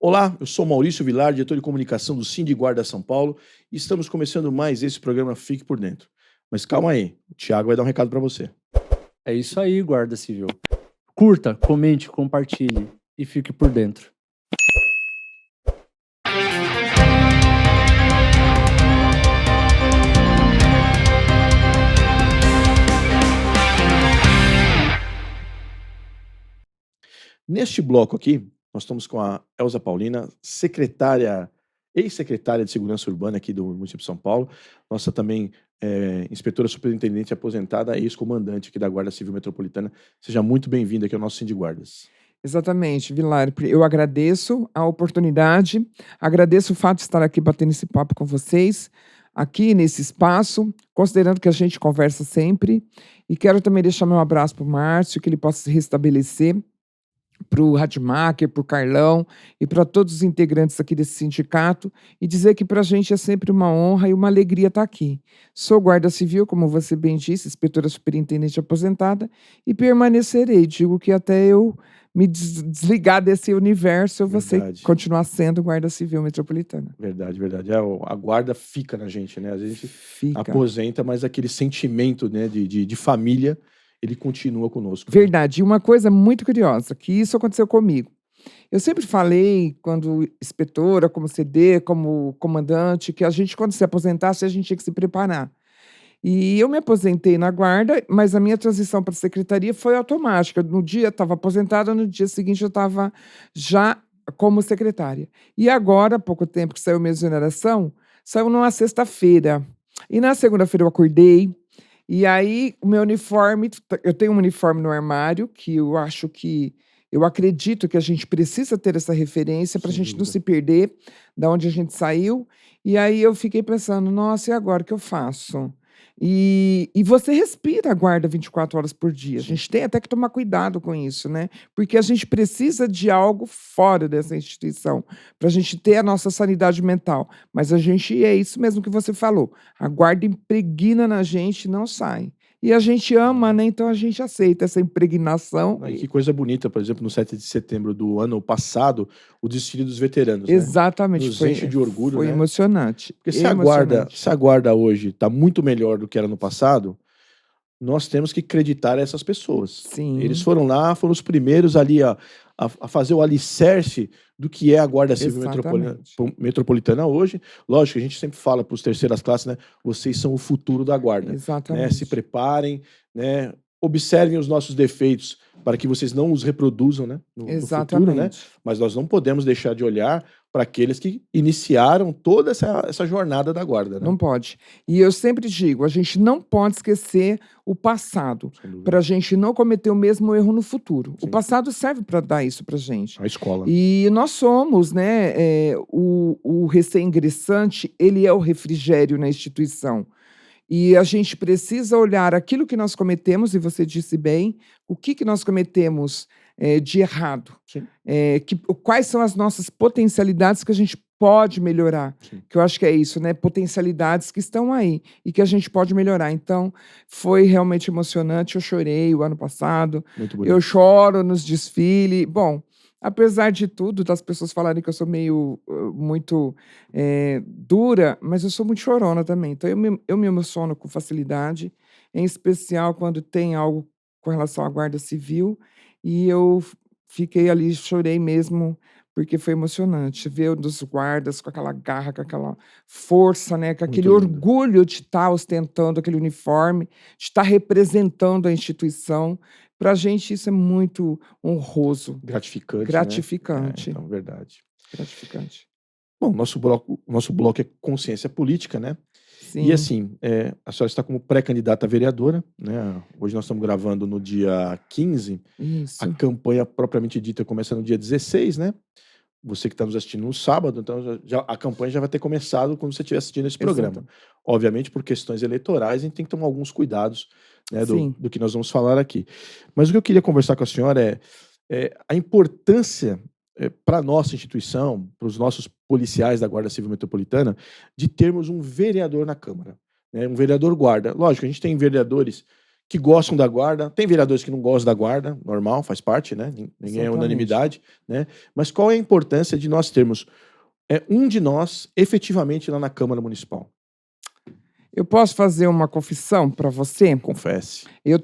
Olá, eu sou Maurício Vilar, diretor de comunicação do Sindiguarda São Paulo, e estamos começando mais esse programa Fique por Dentro. Mas calma aí, o Thiago vai dar um recado para você. É isso aí, Guarda Civil. Curta, comente, compartilhe e fique por dentro. Neste bloco aqui, nós estamos com a Elza Paulina, ex-secretária de Segurança Urbana aqui do município de São Paulo, nossa também inspetora superintendente aposentada, ex-comandante aqui da Guarda Civil Metropolitana. Seja muito bem-vinda aqui ao nosso Sindiguardas. Exatamente, Vilar. Eu agradeço a oportunidade, agradeço o fato de estar aqui batendo esse papo com vocês, aqui nesse espaço, considerando que a gente conversa sempre. E quero também deixar meu abraço para o Márcio, que ele possa se restabelecer, para o Radmacher, para o Carlão e para todos os integrantes aqui desse sindicato, e dizer que para a gente é sempre uma honra e uma alegria estar aqui. Sou guarda civil, como você bem disse, inspetora superintendente aposentada, e permanecerei. Digo que até eu me desligar desse universo, eu vou continuar sendo guarda civil metropolitana. Verdade, verdade. A guarda fica na gente, né? Às vezes a gente aposenta, mas aquele sentimento, né, de família, ele continua conosco. Verdade. E uma coisa muito curiosa, que isso aconteceu comigo. Eu sempre falei, quando inspetora, como CD, como comandante, que a gente, quando se aposentasse, a gente tinha que se preparar. E eu me aposentei na guarda, mas a minha transição para a secretaria foi automática. No dia estava aposentada, no dia seguinte eu estava já como secretária. E agora, há pouco tempo que saiu minha exoneração, saiu numa sexta-feira. E na segunda-feira eu acordei, e aí o meu uniforme, eu tenho um uniforme no armário, que eu acredito que a gente precisa ter essa referência para a gente não se perder da onde a gente saiu. E aí eu fiquei pensando, nossa, e agora o que eu faço? E você respira a guarda 24 horas por dia. A gente tem até que tomar cuidado com isso, né? Porque a gente precisa de algo fora dessa instituição, para a gente ter a nossa sanidade mental. Mas é isso mesmo que você falou. A guarda impregna na gente e não sai. E a gente ama, né? Então a gente aceita essa impregnação. E que coisa bonita, por exemplo, no 7 de setembro do ano passado, o desfile dos veteranos. Exatamente. Né? Nos enche de orgulho, foi emocionante. Porque se a guarda hoje está muito melhor do que era no passado, nós temos que acreditar essas pessoas. Sim. Eles foram lá, foram os primeiros ali a fazer o alicerce do que é a Guarda Civil Metropolitana hoje. Lógico que a gente sempre fala para os terceiras classes, né? Vocês são o futuro da guarda. Exatamente. Né? Se preparem, né? Observem os nossos defeitos para que vocês não os reproduzam, né? No futuro, né? Mas nós não podemos deixar de olhar para aqueles que iniciaram toda essa jornada da guarda. Né? Não pode. E eu sempre digo, a gente não pode esquecer o passado, para a gente não cometer o mesmo erro no futuro. Sim. O passado serve para dar isso para a gente. A escola. E nós somos, né, o recém-ingressante, ele é o refrigério na instituição. E a gente precisa olhar aquilo que nós cometemos, e você disse bem, o que nós cometemos de errado. Quais são as nossas potencialidades que a gente pode melhorar. Sim. Que eu acho que é isso, né? Potencialidades que estão aí e que a gente pode melhorar. Então, foi realmente emocionante. Eu chorei o ano passado. Muito bonito. Eu choro nos desfiles. Bom, apesar de tudo, das pessoas falarem que eu sou muito dura, mas eu sou muito chorona também. Então, eu me emociono com facilidade, em especial quando tem algo com relação à Guarda Civil, e eu fiquei ali, chorei mesmo, porque foi emocionante ver os guardas com aquela garra, com aquela força, né, com aquele orgulho de estar ostentando aquele uniforme, de estar representando a instituição. Para a gente isso é muito honroso. Gratificante. Né? Então, verdade. Gratificante. Bom, nosso bloco é consciência política, né? Sim. E assim, a senhora está como pré-candidata a vereadora, né? Hoje nós estamos gravando no dia 15. Isso. A campanha propriamente dita começa no dia 16, né? Você que está nos assistindo no sábado, então a campanha já vai ter começado quando você estiver assistindo esse programa. Exato. Obviamente, por questões eleitorais, a gente tem que tomar alguns cuidados, né, do que nós vamos falar aqui. Mas o que eu queria conversar com a senhora é a importância para a nossa instituição, para os nossos policiais da Guarda Civil Metropolitana, de termos um vereador na Câmara, né, um vereador guarda. Lógico, a gente tem vereadores que gostam da guarda, tem vereadores que não gostam da guarda, normal, faz parte, né? Ninguém é unanimidade, né? Mas qual é a importância de nós termos um de nós efetivamente lá na Câmara Municipal? Eu posso fazer uma confissão para você? Confesse. Eu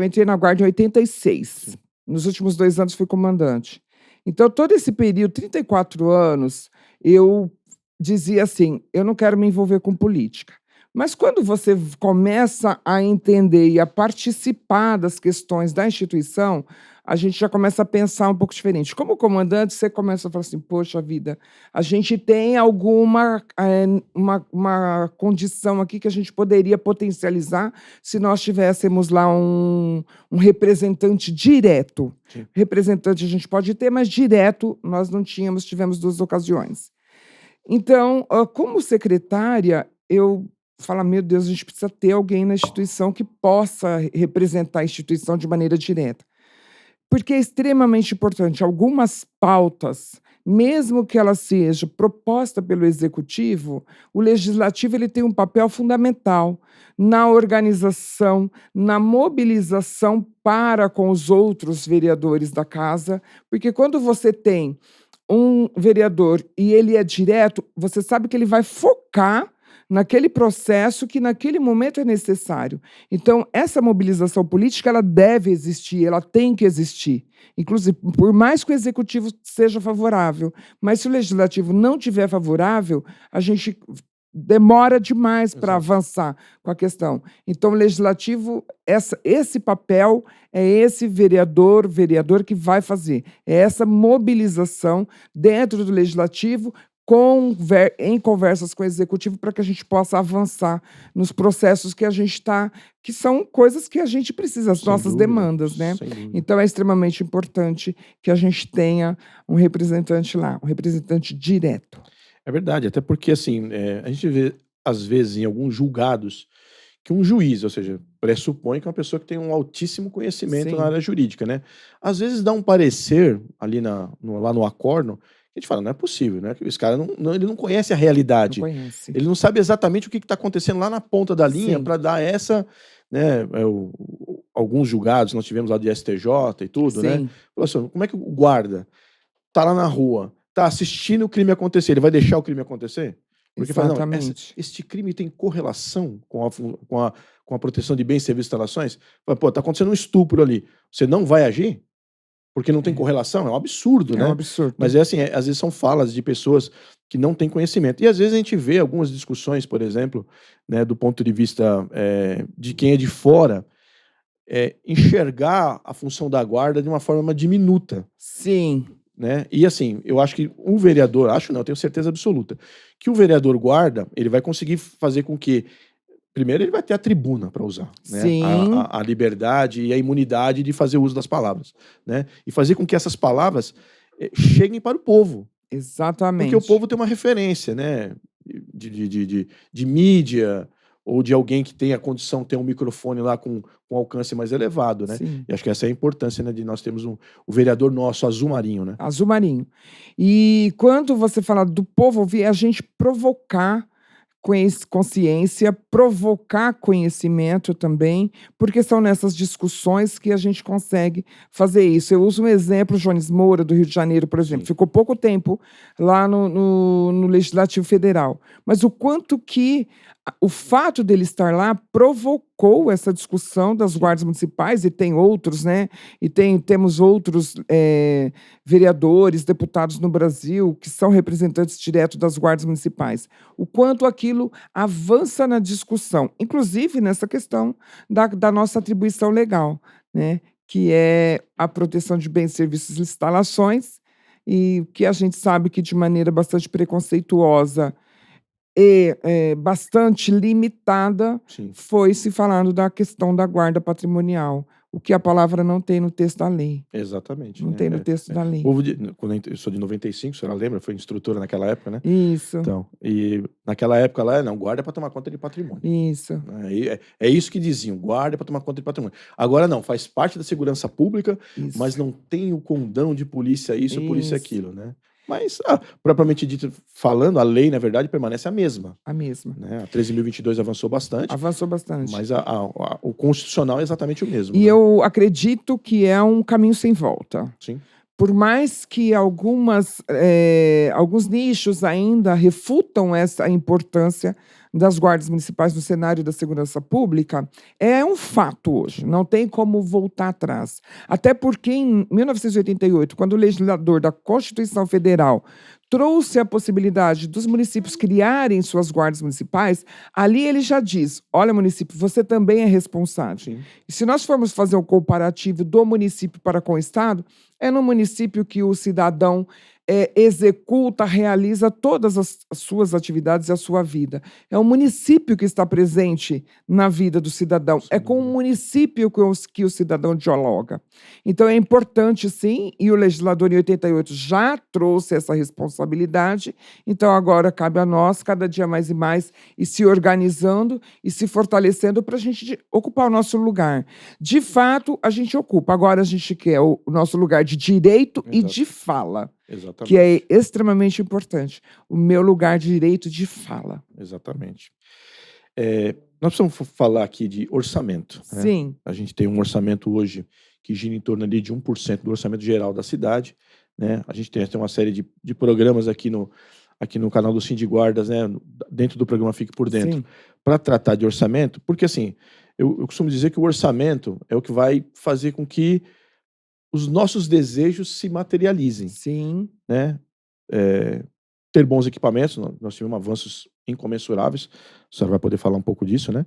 entrei na guarda em 86. Nos últimos 2 anos fui comandante. Então, todo esse período, 34 anos, eu dizia assim, eu não quero me envolver com política. Mas quando você começa a entender e a participar das questões da instituição, a gente já começa a pensar um pouco diferente. Como comandante, você começa a falar assim, poxa vida, a gente tem alguma uma condição aqui que a gente poderia potencializar se nós tivéssemos lá um representante direto. Sim. Representante a gente pode ter, mas direto nós não tínhamos, tivemos 2 ocasiões. Então, como secretária, eu falo, meu Deus, a gente precisa ter alguém na instituição que possa representar a instituição de maneira direta. Porque é extremamente importante. Algumas pautas, mesmo que ela seja proposta pelo Executivo, o Legislativo ele tem um papel fundamental na organização, na mobilização para com os outros vereadores da Casa, porque quando você tem um vereador e ele é direto, você sabe que ele vai focar naquele processo que naquele momento é necessário. Então, essa mobilização política, ela deve existir, ela tem que existir. Inclusive, por mais que o Executivo seja favorável, mas se o Legislativo não tiver favorável, a gente demora demais para avançar com a questão. Então, o Legislativo, esse papel é esse vereador que vai fazer. É essa mobilização dentro do Legislativo, em conversas com o Executivo, para que a gente possa avançar nos processos que a gente está, que são coisas que a gente precisa, as nossas demandas, né? Então, é extremamente importante que a gente tenha um representante lá, um representante direto. É verdade, até porque, assim, a gente vê, às vezes, em alguns julgados, que um juiz, ou seja, pressupõe que é uma pessoa que tem um altíssimo conhecimento na área jurídica, né? Às vezes dá um parecer ali lá no acórdão, a gente fala, não é possível, né? Esse cara ele não conhece a realidade. Não conhece. Ele não sabe exatamente o que está acontecendo lá na ponta da linha para dar essa, né? Alguns julgados nós tivemos lá de STJ e tudo, né? Falou assim, como é que o guarda tá lá na rua, tá assistindo o crime acontecer, ele vai deixar o crime acontecer? Porque fala, não, este crime tem correlação com a proteção de bens, serviços e instalações? Fala, pô, tá acontecendo um estupro ali, você não vai agir? Porque não tem correlação? É um absurdo, né? É um absurdo. Mas assim, às vezes são falas de pessoas que não têm conhecimento. E às vezes a gente vê algumas discussões, por exemplo, né, do ponto de vista de quem é de fora, enxergar a função da guarda de uma forma diminuta. Sim. Né? E assim, eu acho que um vereador, eu tenho certeza absoluta, que o vereador guarda, ele vai conseguir fazer com que, primeiro, ele vai ter a tribuna para usar, né? A liberdade e a imunidade de fazer uso das palavras, né? E fazer com que essas palavras cheguem para o povo. Exatamente. Porque o povo tem uma referência, né? De mídia, ou de alguém que tem a condição de ter um microfone lá com alcance mais elevado, né? Sim. E acho que essa é a importância, né, de nós termos o vereador nosso, Azul Marinho, né? Azul Marinho. E quando você fala do povo ouvir, a gente provocar consciência, provocar conhecimento também, porque são nessas discussões que a gente consegue fazer isso. Eu uso um exemplo, Jones Moura, do Rio de Janeiro, por exemplo. Ficou pouco tempo lá no Legislativo Federal. Mas o quanto que o fato dele estar lá provocou essa discussão das guardas municipais, e tem outros, né? E temos outros vereadores, deputados no Brasil que são representantes diretos das guardas municipais. O quanto aquilo avança na discussão, inclusive nessa questão da nossa atribuição legal, né? Que é a proteção de bens, serviços e instalações, e que a gente sabe que de maneira bastante preconceituosa e bastante limitada, foi se falando da questão da guarda patrimonial, o que a palavra não tem no texto da lei. Exatamente. Não tem no texto da lei. Quando eu sou de 95, a senhora lembra? Foi instrutora naquela época, né? Isso. Então, e naquela época lá, não, guarda para tomar conta de patrimônio. Isso. É isso que diziam, guarda para tomar conta de patrimônio. Agora não, faz parte da segurança pública, mas não tem o condão de polícia isso, polícia aquilo, né? Mas, propriamente dito, falando, a lei, na verdade, permanece a mesma. A mesma. Né? A 13.022 avançou bastante. Avançou bastante. Mas o constitucional é exatamente o mesmo. E né? eu acredito que é um caminho sem volta. Sim. Por mais que alguns nichos ainda refutam essa importância das guardas municipais no cenário da segurança pública, é um fato hoje, não tem como voltar atrás. Até porque, em 1988, quando o legislador da Constituição Federal trouxe a possibilidade dos municípios criarem suas guardas municipais, ali ele já diz, olha, município, você também é responsável. Sim. E se nós formos fazer um comparativo do município para com o Estado, é no município que o cidadão executa, realiza todas as suas atividades e a sua vida. É o município que está presente na vida do cidadão. É com o município que o cidadão dialoga. Então, é importante, sim, e o legislador, em 88, já trouxe essa responsabilidade. Então, agora cabe a nós, cada dia mais e mais, e se organizando e se fortalecendo para a gente ocupar o nosso lugar. De fato, a gente ocupa. Agora, a gente quer o nosso lugar de direito e de fala. Exatamente. Que é extremamente importante. O meu lugar de direito de fala. Exatamente. Nós precisamos falar aqui de orçamento. Né? Sim. A gente tem um orçamento hoje que gira em torno ali de 1% do orçamento geral da cidade. Né? A gente tem uma série de programas aqui no canal do Sindiguardas, né? Dentro do programa Fique por Dentro, para tratar de orçamento, porque assim, eu costumo dizer que o orçamento é o que vai fazer com que os nossos desejos se materializem. Sim. Né? Ter bons equipamentos, nós tivemos avanços incomensuráveis, a senhora vai poder falar um pouco disso, né?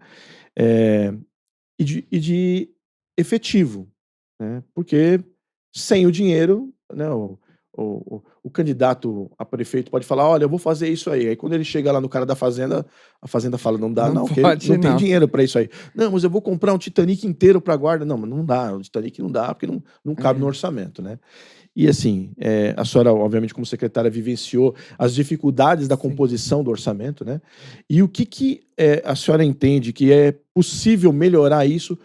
E de efetivo, né? Porque sem o dinheiro, né, o candidato a prefeito pode falar, olha, eu vou fazer isso aí quando ele chega lá no cara da fazenda, a fazenda fala, não dá não, porque não tem dinheiro para isso aí. Não, mas eu vou comprar um Titanic inteiro para guarda. Não, mas não dá, o Titanic não dá, porque não cabe no orçamento, né? E assim, a senhora, obviamente, como secretária, vivenciou as dificuldades da composição do orçamento, né? E o que a senhora entende que é possível melhorar isso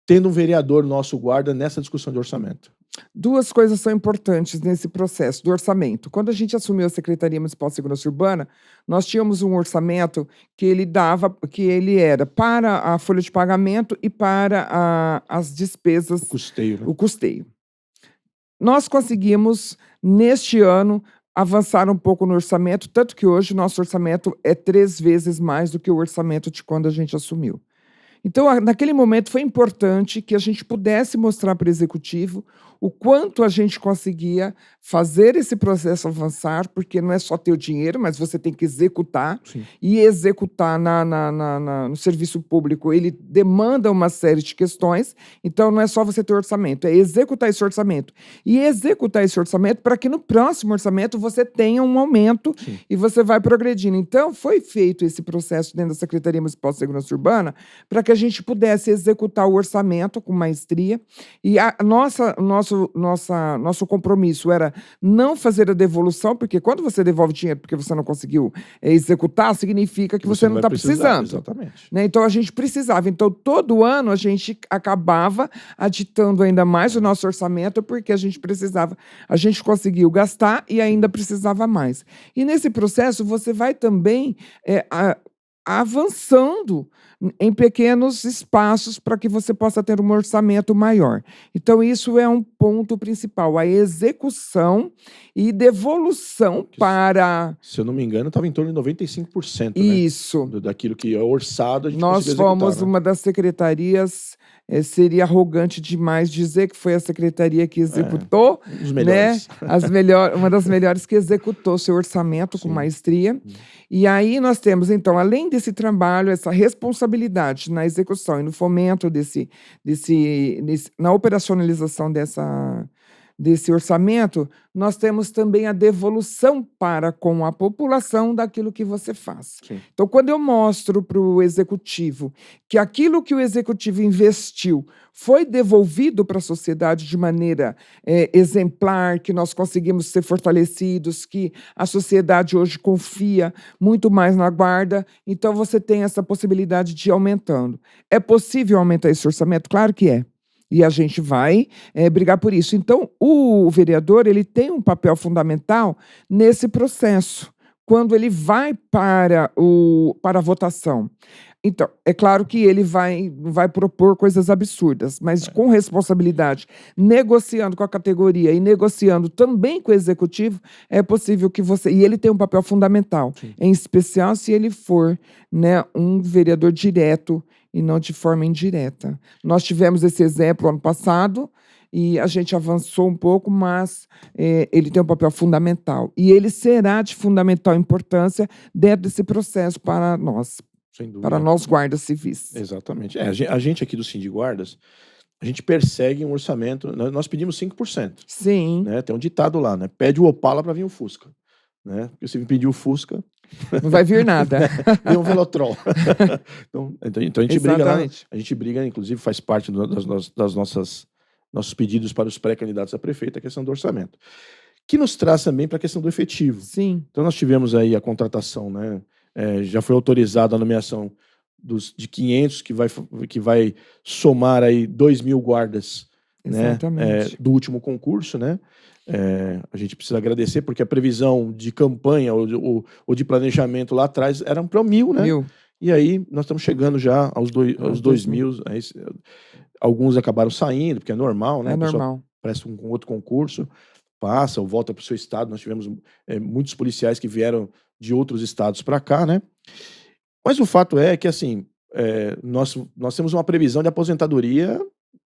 tendo um vereador nosso guarda nessa discussão de orçamento? Duas coisas são importantes nesse processo do orçamento. Quando a gente assumiu a Secretaria Municipal de Segurança Urbana, nós tínhamos um orçamento que ele era para a folha de pagamento e para as despesas. O custeio. Né? O custeio. Nós conseguimos, neste ano, avançar um pouco no orçamento, tanto que hoje o nosso orçamento é 3 vezes mais do que o orçamento de quando a gente assumiu. Então, naquele momento, foi importante que a gente pudesse mostrar para o Executivo o quanto a gente conseguia fazer esse processo avançar, porque não é só ter o dinheiro, mas você tem que executar. Sim. E executar no serviço público, ele demanda uma série de questões, então não é só você ter orçamento, é executar esse orçamento. E executar esse orçamento para que no próximo orçamento você tenha um aumento. Sim. E você vai progredindo. Então, foi feito esse processo dentro da Secretaria Municipal de Segurança Urbana para que a gente pudesse executar o orçamento com maestria. E nosso compromisso era não fazer a devolução, porque quando você devolve dinheiro porque você não conseguiu executar, significa que você não está precisando. Exatamente. Né? Então, a gente precisava. Então, todo ano, a gente acabava aditando ainda mais o nosso orçamento, porque a gente precisava. A gente conseguiu gastar e ainda precisava mais. E nesse processo, você vai também avançando em pequenos espaços para que você possa ter um orçamento maior. Então, isso é um ponto principal, a execução e devolução para... Se eu não me engano, estava em torno de 95%. Isso. Né? Daquilo que é orçado, a gente Nós fomos executar, né? uma das secretarias... seria arrogante demais dizer que foi a secretaria que executou, os melhores. Né? Uma das melhores que executou seu orçamento com maestria. E aí nós temos, então, além desse trabalho, essa responsabilidade na execução e no fomento na operacionalização desse orçamento, nós temos também a devolução para com a população daquilo que você faz. Sim. Então, quando eu mostro para o Executivo que aquilo que o Executivo investiu foi devolvido para a sociedade de maneira exemplar, que nós conseguimos ser fortalecidos, que a sociedade hoje confia muito mais na guarda, então você tem essa possibilidade de ir aumentando. É possível aumentar esse orçamento? Claro que é. E a gente vai brigar por isso. Então, o vereador ele tem um papel fundamental nesse processo, quando ele vai para a votação. Então, é claro que ele vai propor coisas absurdas, mas com responsabilidade, negociando com a categoria e negociando também com o executivo, é possível que você... E ele tem um papel fundamental, em especial se ele for, né, um vereador direto e não de forma indireta. Nós tivemos esse exemplo ano passado e a gente avançou um pouco, mas ele tem um papel fundamental. E ele será de fundamental importância dentro desse processo para nós. Para nós guardas civis. Exatamente. A gente aqui do Sindiguardas, a gente persegue um orçamento, nós pedimos 5%. Sim. Né? Tem um ditado lá, né? Pede o Opala para vir o Fusca. Né? Porque se me pedir o Fusca... Não vai vir nada. Vem um Velotrol. então a gente briga lá. A gente briga, inclusive faz parte das nossos pedidos para os pré-candidatos a prefeito, a questão do orçamento. Que nos traz também para a questão do efetivo. Sim. Então nós tivemos aí a contratação, né? Já foi autorizada a nomeação de 500, que vai somar aí 2.000 guardas, né, do último concurso, né? A gente precisa agradecer, porque a previsão de campanha ou de planejamento lá atrás era para 1.000, né? 1.000. E aí nós estamos chegando já aos 2.000. Alguns acabaram saindo, porque é normal, né? É normal. Presta um outro concurso, passa ou volta para o seu estado. Nós tivemos muitos policiais que vieram de outros estados para cá, né? Mas o fato é que, assim, nós temos uma previsão de aposentadoria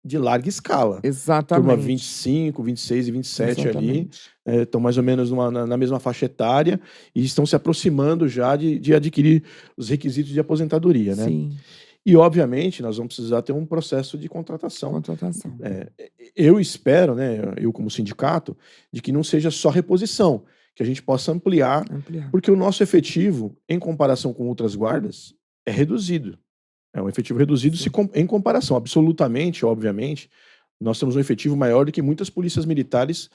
de larga escala. Exatamente. Turma 25, 26 e 27 Exatamente. Ali, estão mais ou menos na mesma faixa etária e estão se aproximando já de adquirir os requisitos de aposentadoria, né? Sim. E, obviamente, nós vamos precisar ter um processo de contratação. Eu espero, né, eu como sindicato, de que não seja só reposição, que a gente possa ampliar, porque o nosso efetivo, em comparação com outras guardas, é reduzido. É um efetivo reduzido em comparação. Absolutamente, obviamente, nós temos um efetivo maior do que muitas polícias militares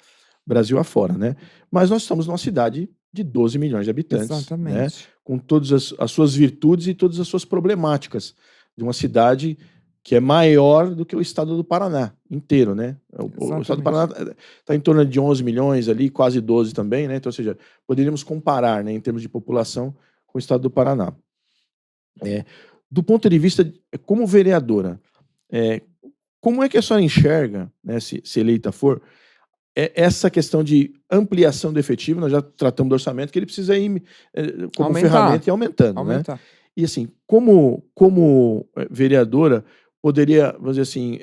Brasil afora, né? Mas nós estamos numa cidade de 12 milhões de habitantes. Exatamente. Né? Com todas as suas virtudes e todas as suas problemáticas. De uma cidade que é maior do que o estado do Paraná inteiro, né? O estado do Paraná está em torno de 11 milhões ali, quase 12 também, né? Então, ou seja, poderíamos comparar, né, em termos de população com o estado do Paraná. Do ponto de vista, como vereadora, como é que a senhora enxerga, né, se eleita for, essa questão de ampliação do efetivo? Nós já tratamos do orçamento, que ele precisa ir como ferramenta e aumentando, né? E assim, como vereadora, poderia, vamos dizer assim,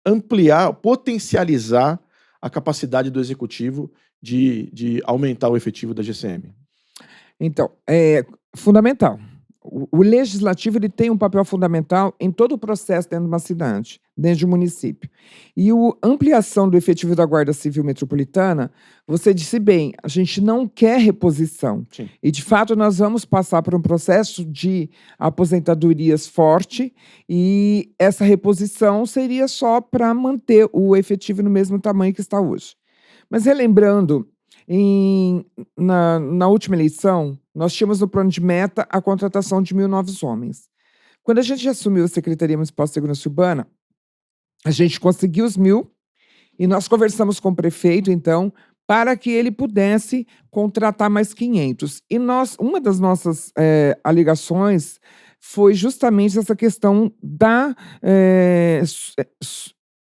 ampliar, potencializar a capacidade do executivo de aumentar o efetivo da GCM? Então, é fundamental. O legislativo ele tem um papel fundamental em todo o processo dentro de uma cidade, dentro de um município. E a ampliação do efetivo da Guarda Civil Metropolitana, você disse bem, a gente não quer reposição. Sim. E, de fato, nós vamos passar por um processo de aposentadorias forte e essa reposição seria só para manter o efetivo no mesmo tamanho que está hoje. Mas, relembrando, na última eleição, nós tínhamos no plano de meta a contratação de 1.000 novos homens. Quando a gente assumiu a Secretaria Municipal de Segurança Urbana, a gente conseguiu os 1.000 e nós conversamos com o prefeito, então, para que ele pudesse contratar mais 500. E uma das nossas alegações foi justamente essa questão da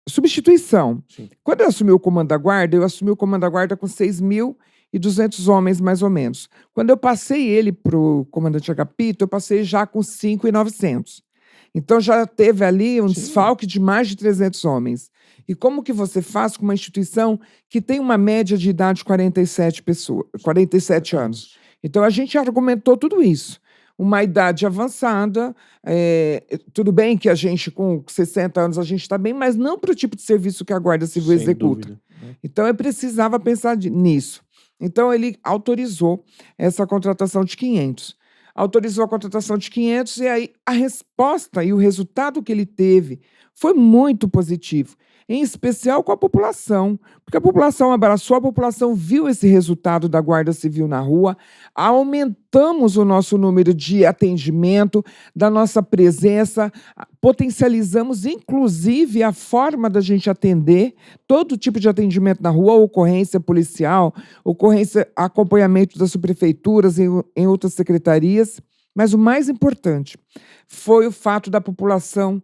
substituição. Sim. Quando eu assumi o comando da guarda, eu assumi o comando da guarda com 6.200 homens, mais ou menos. Quando eu passei ele para o comandante Agapito, eu passei já com 5.900. Então, já teve ali um desfalque de mais de 300 homens. E como que você faz com uma instituição que tem uma média de idade de 47 anos? Então, a gente argumentou tudo isso. Uma idade avançada, tudo bem que a gente com 60 anos a gente está bem, mas não para o tipo de serviço que a Guarda Civil executa. Dúvida. Então, eu precisava pensar nisso. Então, ele autorizou essa contratação de 500. Autorizou a contratação de 500 e aí a resposta e o resultado que ele teve foi muito positivo. em especial com a população, porque a população abraçou, a população viu esse resultado da Guarda Civil na rua, aumentamos o nosso número de atendimento, da nossa presença, potencializamos, inclusive, a forma da gente atender, todo tipo de atendimento na rua, ocorrência policial, ocorrência, acompanhamento das subprefeituras em outras secretarias, mas o mais importante foi o fato da população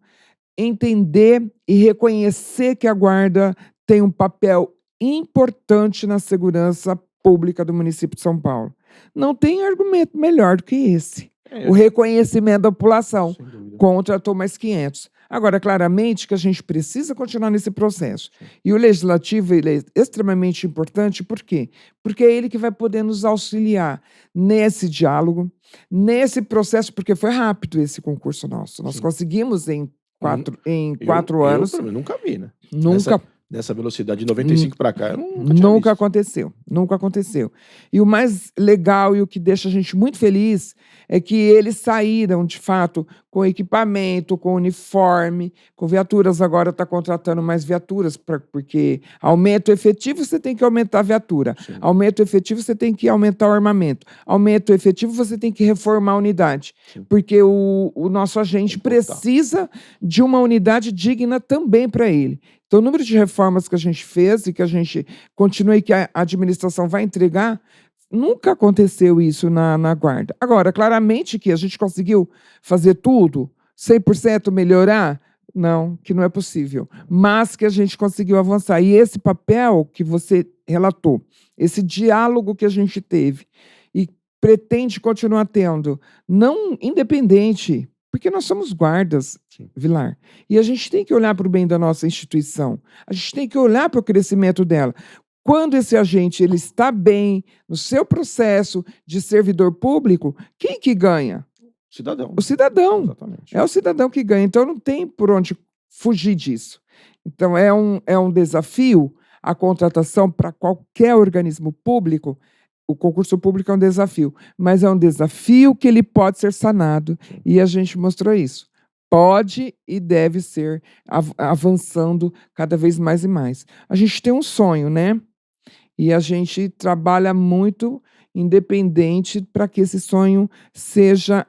entender e reconhecer que a Guarda tem um papel importante na segurança pública do município de São Paulo. Não tem argumento melhor do que esse. O reconhecimento da população. Contratou mais 500. Agora, claramente que a gente precisa continuar nesse processo. E o Legislativo ele é extremamente importante, por quê? Porque é ele que vai poder nos auxiliar nesse diálogo, nesse processo, porque foi rápido esse concurso nosso. Nós conseguimos em 4 anos. Eu nunca vi, né? Nunca. Nessa velocidade de 95 para cá, eu nunca aconteceu. Nunca aconteceu. E o mais legal e o que deixa a gente muito feliz é que eles saíram, de fato, com equipamento, com uniforme, com viaturas. Agora está contratando mais viaturas, porque aumento efetivo você tem que aumentar a viatura. Sim. Aumento efetivo você tem que aumentar o armamento. Aumento efetivo você tem que reformar a unidade. Sim. Porque o nosso agente precisa de uma unidade digna também para ele. Então, o número de reformas que a gente fez e que a gente continua e que a administração vai entregar, nunca aconteceu isso na Guarda. Agora, claramente que a gente conseguiu fazer tudo, 100% melhorar, não, que não é possível. Mas que a gente conseguiu avançar. E esse papel que você relatou, esse diálogo que a gente teve e pretende continuar tendo, não independente, porque nós somos guardas, Vilar, e a gente tem que olhar para o bem da nossa instituição, a gente tem que olhar para o crescimento dela. Quando esse agente ele está bem no seu processo de servidor público, quem que ganha? Cidadão. O cidadão. Exatamente. É o cidadão que ganha, então não tem por onde fugir disso. Então é um desafio a contratação para qualquer organismo público. O concurso público é um desafio, mas é um desafio que ele pode ser sanado. Sim. E a gente mostrou isso. Pode e deve ser avançando cada vez mais e mais. A gente tem um sonho, né? E a gente trabalha muito independente para que esse sonho seja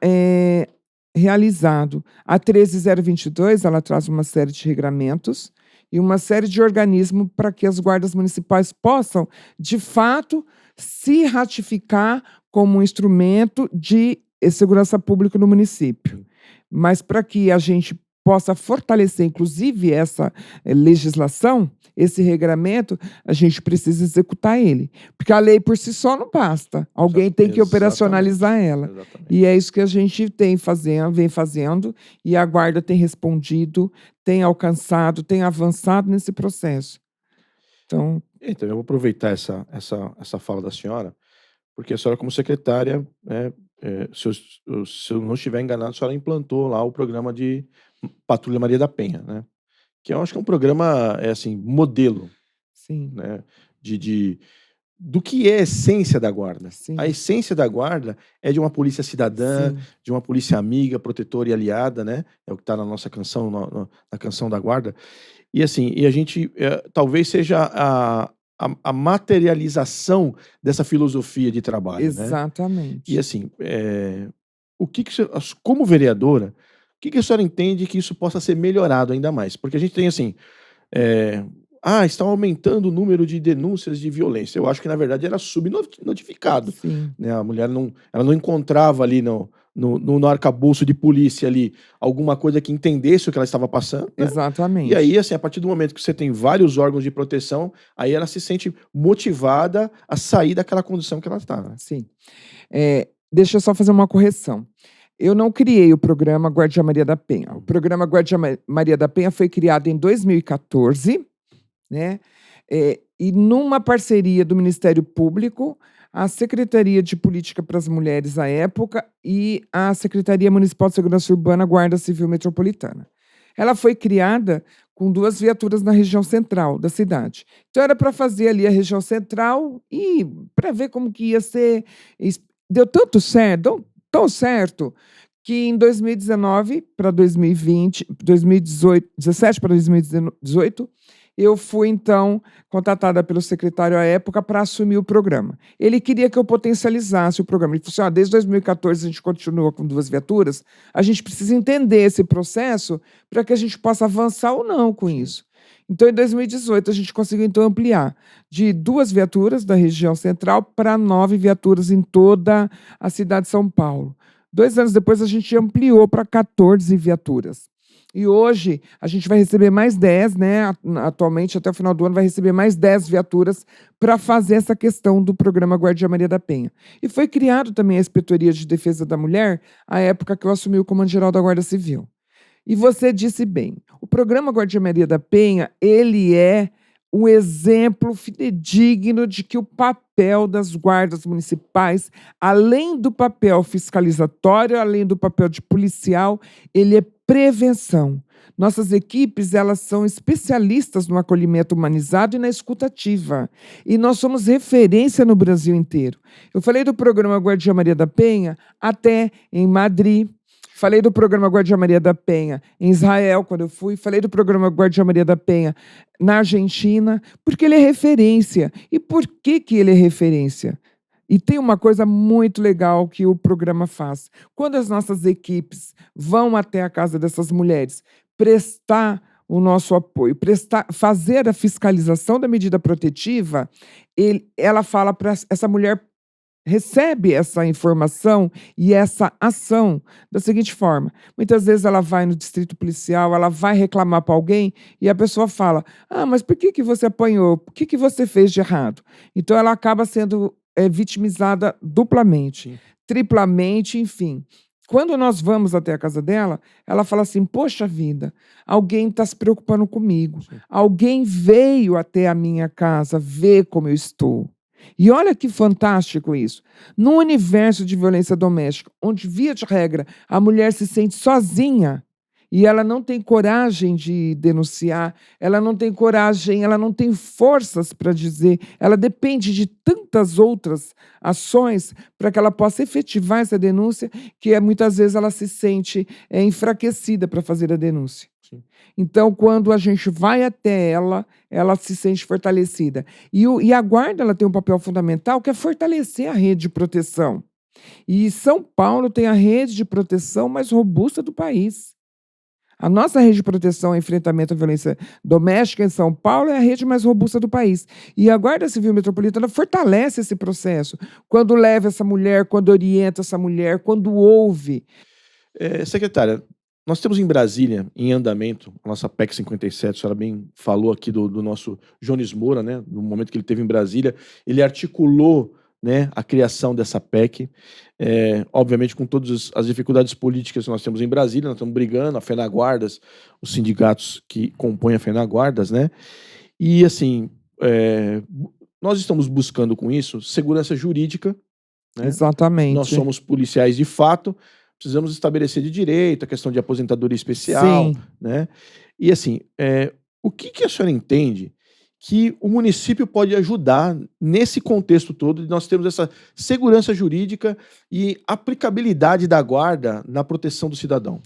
realizado. A 13022, ela traz uma série de regramentos e uma série de organismos para que as guardas municipais possam, de fato, se ratificar como um instrumento de segurança pública no município. Mas para que a gente possa fortalecer, inclusive, essa legislação, esse regramento, a gente precisa executar ele. Porque a lei por si só não basta. Alguém tem que operacionalizar ela. Exatamente. E é isso que a gente vem fazendo, e a Guarda tem respondido, tem alcançado, tem avançado nesse processo. Então eu vou aproveitar essa fala da senhora, porque a senhora, como secretária, se eu não estiver enganado, a senhora implantou lá o programa de Patrulha Maria da Penha, né? Que eu acho que é um programa, modelo. Sim. Né? Do que é a essência da Guarda. Sim. A essência da Guarda é de uma polícia cidadã, de uma polícia amiga, protetora e aliada, né? É o que está na nossa canção, na canção da Guarda. E a gente talvez seja a materialização dessa filosofia de trabalho. Exatamente. Né? E como vereadora, o que a senhora entende que isso possa ser melhorado ainda mais? Porque a gente tem está aumentando o número de denúncias de violência. Eu acho que, na verdade, era subnotificado. Né? A mulher ela não encontrava ali no arcabouço de polícia ali alguma coisa que entendesse o que ela estava passando. Né? Exatamente. E aí, a partir do momento que você tem vários órgãos de proteção, aí ela se sente motivada a sair daquela condição que ela está. Né? Sim. Deixa eu só fazer uma correção. Eu não criei o programa Guardia Maria da Penha. O programa Guardia Maria da Penha foi criado em 2014, né? E numa parceria do Ministério Público, a Secretaria de Política para as Mulheres à época e a Secretaria Municipal de Segurança Urbana, Guarda Civil Metropolitana. Ela foi criada com 2 viaturas na região central da cidade. Então era para fazer ali a região central e para ver como que ia ser. Deu tanto certo, tão certo, que em 2019 para 2020, 2017 para 2018, eu fui, então, contratada pelo secretário à época para assumir o programa. Ele queria que eu potencializasse o programa. Ele falou assim, desde 2014 a gente continua com 2 viaturas, a gente precisa entender esse processo para que a gente possa avançar ou não com isso. Então, em 2018, a gente conseguiu, então, ampliar de 2 viaturas da região central para 9 viaturas em toda a cidade de São Paulo. 2 anos depois, a gente ampliou para 14 viaturas. E hoje, a gente vai receber mais 10, né? Atualmente, até o final do ano, vai receber mais 10 viaturas para fazer essa questão do programa Guardia Maria da Penha. E foi criado também a Inspetoria de Defesa da Mulher, à época que eu assumi o Comando-Geral da Guarda Civil. E você disse bem, o programa Guardia Maria da Penha, ele é um exemplo fidedigno de que o papel das guardas municipais, além do papel fiscalizatório, além do papel de policial, ele é prevenção. Nossas equipes, elas são especialistas no acolhimento humanizado e na escuta ativa. E nós somos referência no Brasil inteiro. Eu falei do programa Guardia Maria da Penha até em Madrid. Falei do programa Guardia Maria da Penha em Israel, quando eu fui. Falei do programa Guardia Maria da Penha na Argentina, porque ele é referência. E por que ele é referência? E tem uma coisa muito legal que o programa faz. Quando as nossas equipes vão até a casa dessas mulheres prestar o nosso apoio, fazer a fiscalização da medida protetiva, ela fala para essa mulher, recebe essa informação e essa ação da seguinte forma. Muitas vezes ela vai no distrito policial, ela vai reclamar para alguém e a pessoa fala, mas por que você apanhou? O que você fez de errado? Então ela acaba sendo vitimizada duplamente, sim, triplamente, enfim. Quando nós vamos até a casa dela, ela fala assim, poxa vida, alguém está se preocupando comigo. Sim. Alguém veio até a minha casa ver como eu estou. E olha que fantástico isso. No universo de violência doméstica, onde, via de regra, a mulher se sente sozinha e ela não tem coragem de denunciar, ela não tem coragem, ela não tem forças para dizer, ela depende de tantas outras ações para que ela possa efetivar essa denúncia, que muitas vezes ela se sente enfraquecida para fazer a denúncia. Sim. Então, quando a gente vai até ela, ela se sente fortalecida. E a guarda, ela tem um papel fundamental, que é fortalecer a rede de proteção. E São Paulo tem a rede de proteção mais robusta do país. A nossa rede de proteção e enfrentamento à violência doméstica em São Paulo é a rede mais robusta do país. E a Guarda Civil Metropolitana fortalece esse processo, quando leva essa mulher, quando orienta essa mulher, quando ouve. Secretária, nós temos em Brasília, em andamento, a nossa PEC 57, a senhora bem falou aqui do nosso Jones Moura, né? No momento que ele esteve em Brasília, ele articulou, né, a criação dessa PEC, obviamente com todas as dificuldades políticas que nós temos em Brasília, nós estamos brigando, a FENAGuardas, os sindicatos que compõem a FENAGuardas, né? E assim, nós estamos buscando com isso segurança jurídica, né? Exatamente. Nós somos policiais de fato, precisamos estabelecer de direito a questão de aposentadoria especial, sim, né? E assim, o que a senhora entende que o município pode ajudar nesse contexto todo de nós termos essa segurança jurídica e aplicabilidade da guarda na proteção do cidadão?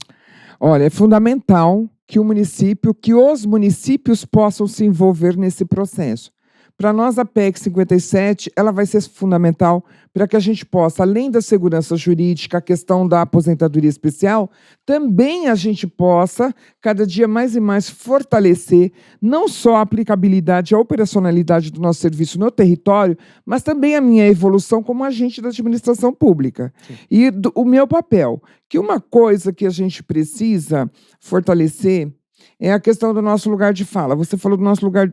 Olha, é fundamental que os municípios possam se envolver nesse processo. Para nós, a PEC 57, ela vai ser fundamental para que a gente possa, além da segurança jurídica, a questão da aposentadoria especial, também a gente possa, cada dia mais e mais, fortalecer não só a aplicabilidade e a operacionalidade do nosso serviço no território, mas também a minha evolução como agente da administração pública. Sim. E o meu papel, que uma coisa que a gente precisa fortalecer é a questão do nosso lugar de fala. Você falou do nosso lugar,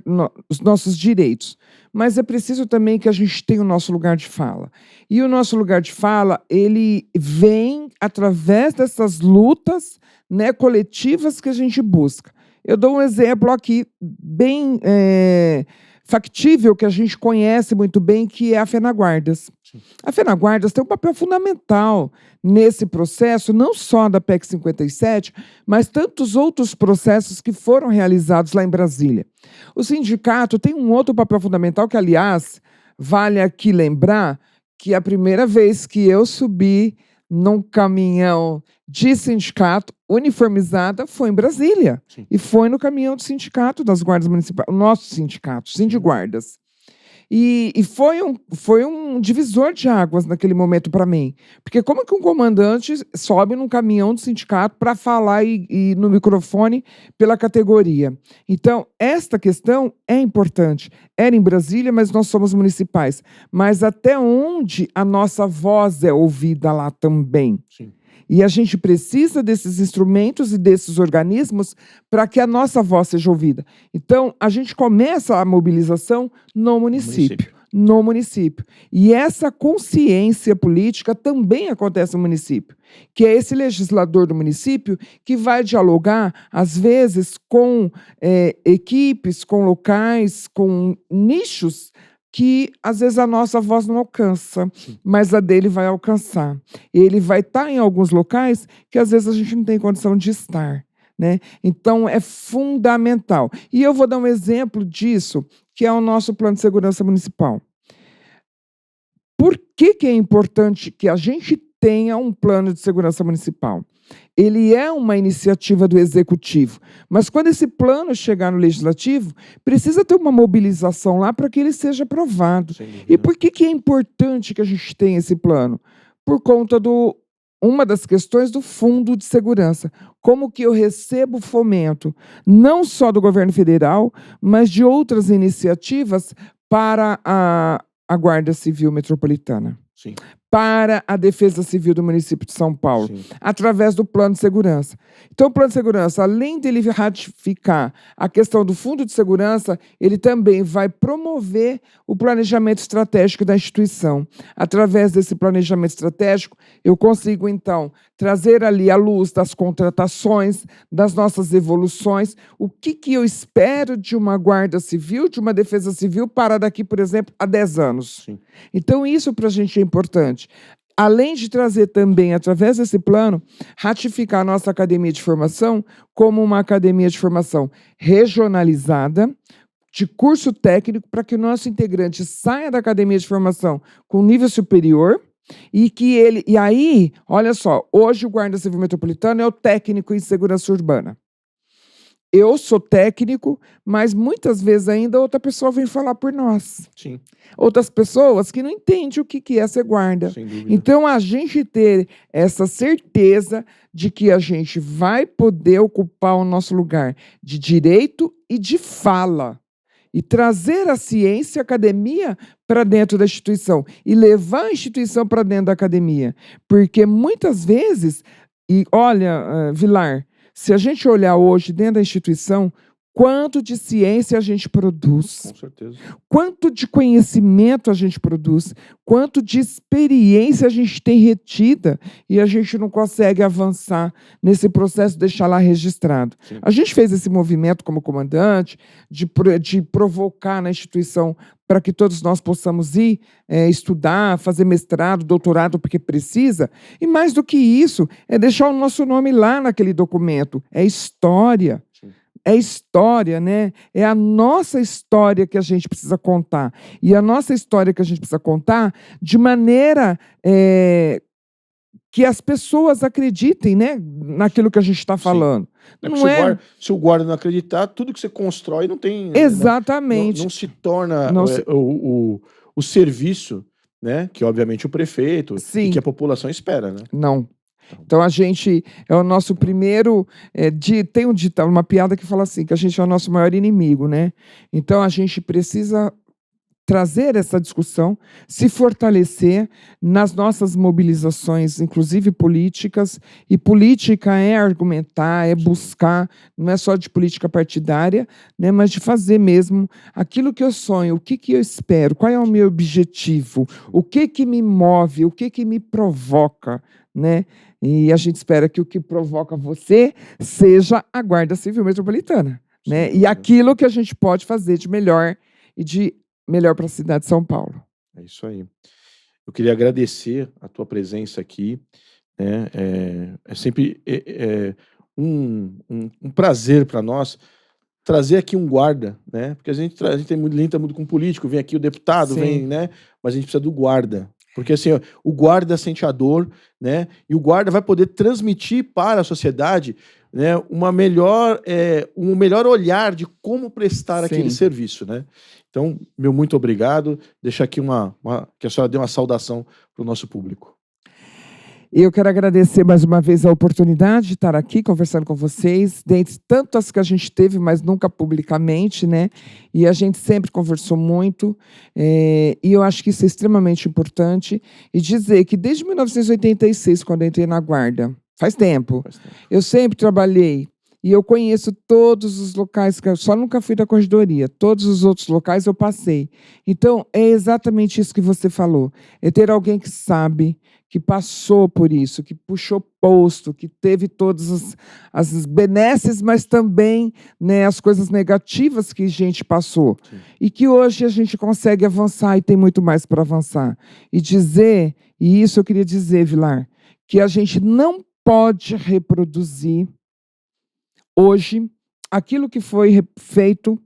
os nossos direitos. Mas é preciso também que a gente tenha o nosso lugar de fala. E o nosso lugar de fala, ele vem através dessas lutas, né, coletivas que a gente busca. Eu dou um exemplo aqui bem factível, que a gente conhece muito bem, que é a FENAGuardas. A FENAGuardas tem um papel fundamental nesse processo, não só da PEC 57, mas tantos outros processos que foram realizados lá em Brasília. O sindicato tem um outro papel fundamental que, aliás, vale aqui lembrar que a primeira vez que eu subi num caminhão de sindicato uniformizada foi em Brasília. Sim. E foi no caminhão do sindicato das guardas municipais, o nosso sindicato, Sindiguardas. E foi um divisor de águas naquele momento para mim. Porque como que um comandante sobe num caminhão do sindicato para falar e no microfone pela categoria? Então, esta questão é importante. Era em Brasília, mas nós somos municipais. Mas até onde a nossa voz é ouvida lá também? Sim. E a gente precisa desses instrumentos e desses organismos para que a nossa voz seja ouvida. Então, a gente começa a mobilização no município. No município. E essa consciência política também acontece no município, que é esse legislador do município que vai dialogar, às vezes, com equipes, com locais, com nichos que, às vezes, a nossa voz não alcança, mas a dele vai alcançar. Ele vai estar em alguns locais que, às vezes, a gente não tem condição de estar, né? Então, é fundamental. E eu vou dar um exemplo disso, que é o nosso Plano de Segurança Municipal. Por que é importante que a gente tenha um plano de segurança municipal? Ele é uma iniciativa do Executivo, mas quando esse plano chegar no Legislativo, precisa ter uma mobilização lá para que ele seja aprovado. E por que é importante que a gente tenha esse plano? Por conta uma das questões do Fundo de Segurança. Como que eu recebo fomento, não só do governo federal, mas de outras iniciativas para a Guarda Civil Metropolitana. Sim. Para a Defesa Civil do município de São Paulo, Sim. através do Plano de Segurança. Então, o Plano de Segurança, além dele ratificar a questão do Fundo de Segurança, ele também vai promover o planejamento estratégico da instituição. Através desse planejamento estratégico, eu consigo, então, trazer ali à luz das contratações, das nossas evoluções, o que eu espero de uma Guarda Civil, de uma Defesa Civil, para daqui, por exemplo, a 10 anos. Sim. Então, isso para a gente é importante. Além de trazer também, através desse plano, ratificar a nossa academia de formação como uma academia de formação regionalizada, de curso técnico, para que o nosso integrante saia da academia de formação com nível superior e aí, olha só, hoje o Guarda Civil Metropolitano é o técnico em segurança urbana. Eu sou técnico, mas muitas vezes ainda outra pessoa vem falar por nós. Sim. Outras pessoas que não entendem o que é ser guarda. Sem dúvida. Então, a gente ter essa certeza de que a gente vai poder ocupar o nosso lugar de direito e de fala. E trazer a ciência e a academia para dentro da instituição. E levar a instituição para dentro da academia. Porque muitas vezes, e olha, Vilar, se a gente olhar hoje dentro da instituição, quanto de ciência a gente produz, Com certeza. quanto de conhecimento a gente produz, quanto de experiência a gente tem retida e a gente não consegue avançar nesse processo, deixar lá registrado. Sim. A gente fez esse movimento como comandante de provocar na instituição para que todos nós possamos ir estudar, fazer mestrado, doutorado, porque precisa. E mais do que isso, é deixar o nosso nome lá naquele documento. É história. Sim. É história, né? É a nossa história que a gente precisa contar. E a nossa história que a gente precisa contar de maneira que as pessoas acreditem, né, naquilo que a gente está falando. Se o guarda não acreditar, tudo que você constrói não tem... Exatamente. Não se torna o serviço, né, que obviamente o prefeito e que a população espera, né? Não. Então a gente é o nosso primeiro... tem um ditado, uma piada que fala assim, que a gente é o nosso maior inimigo, né? Então a gente precisa trazer essa discussão, se fortalecer nas nossas mobilizações, inclusive políticas, e política é argumentar, é buscar, não é só de política partidária, né, mas de fazer mesmo aquilo que eu sonho, o que eu espero, qual é o meu objetivo, o que me move, o que me provoca, né? E a gente espera que o que provoca você seja a Guarda Civil Metropolitana, né? E aquilo que a gente pode fazer de melhor e de melhor para a cidade de São Paulo. É isso aí. Eu queria agradecer a tua presença aqui, né? É sempre um prazer para nós trazer aqui um guarda, né? Porque a gente lida muito com político, vem aqui o deputado, vem, né? Mas a gente precisa do guarda. Porque assim, ó, o guarda sente a dor, né? E o guarda vai poder transmitir para a sociedade, né, um melhor olhar de como prestar aquele serviço, né? Então, meu muito obrigado. Deixa aqui que a senhora dê uma saudação para o nosso público. Eu quero agradecer mais uma vez a oportunidade de estar aqui conversando com vocês, dentre tantas que a gente teve, mas nunca publicamente, né? E a gente sempre conversou muito, e eu acho que isso é extremamente importante. E dizer que desde 1986, quando eu entrei na Guarda, faz tempo, eu sempre trabalhei, e eu conheço todos os locais, que eu só nunca fui da corredoria, todos os outros locais eu passei. Então, é exatamente isso que você falou, é ter alguém que sabe, que passou por isso, que puxou posto, que teve todas as benesses, mas também, né, as coisas negativas que a gente passou. Sim. E que hoje a gente consegue avançar e tem muito mais para avançar. E isso eu queria dizer, Vilar, que a gente não pode reproduzir hoje aquilo que foi feito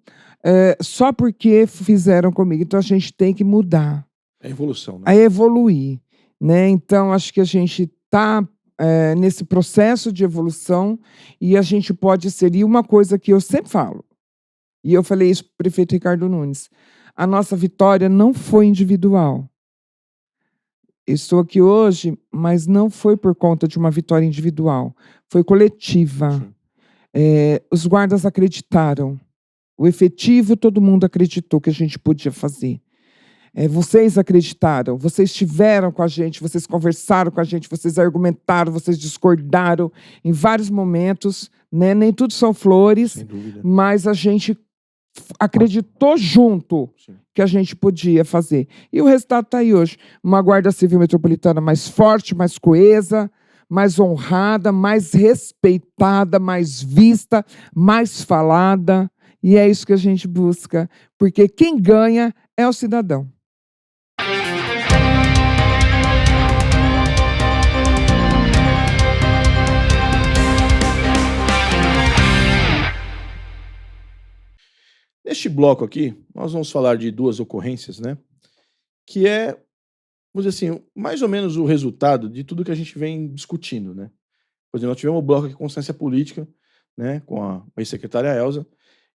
só porque fizeram comigo. Então a gente tem que mudar. É evolução, né? A evoluir. Né? Então, acho que a gente está nesse processo de evolução e a gente pode ser. E uma coisa que eu sempre falo, e eu falei isso para o prefeito Ricardo Nunes, a nossa vitória não foi individual. Eu estou aqui hoje, mas não foi por conta de uma vitória individual, foi coletiva. Os guardas acreditaram, o efetivo todo mundo acreditou que a gente podia fazer. Vocês acreditaram, vocês estiveram com a gente, vocês conversaram com a gente, vocês argumentaram, vocês discordaram em vários momentos, né? Nem tudo são flores, mas a gente acreditou junto que a gente podia fazer. E o resultado está aí hoje. Uma Guarda Civil Metropolitana mais forte, mais coesa, mais honrada, mais respeitada, mais vista, mais falada. E é isso que a gente busca, porque quem ganha é o cidadão. Neste bloco aqui, nós vamos falar de duas ocorrências, né? Que é, vamos dizer assim, mais ou menos o resultado de tudo que a gente vem discutindo, né? Por exemplo, nós tivemos um bloco aqui de consciência política, né? Com a ex-secretária Elza,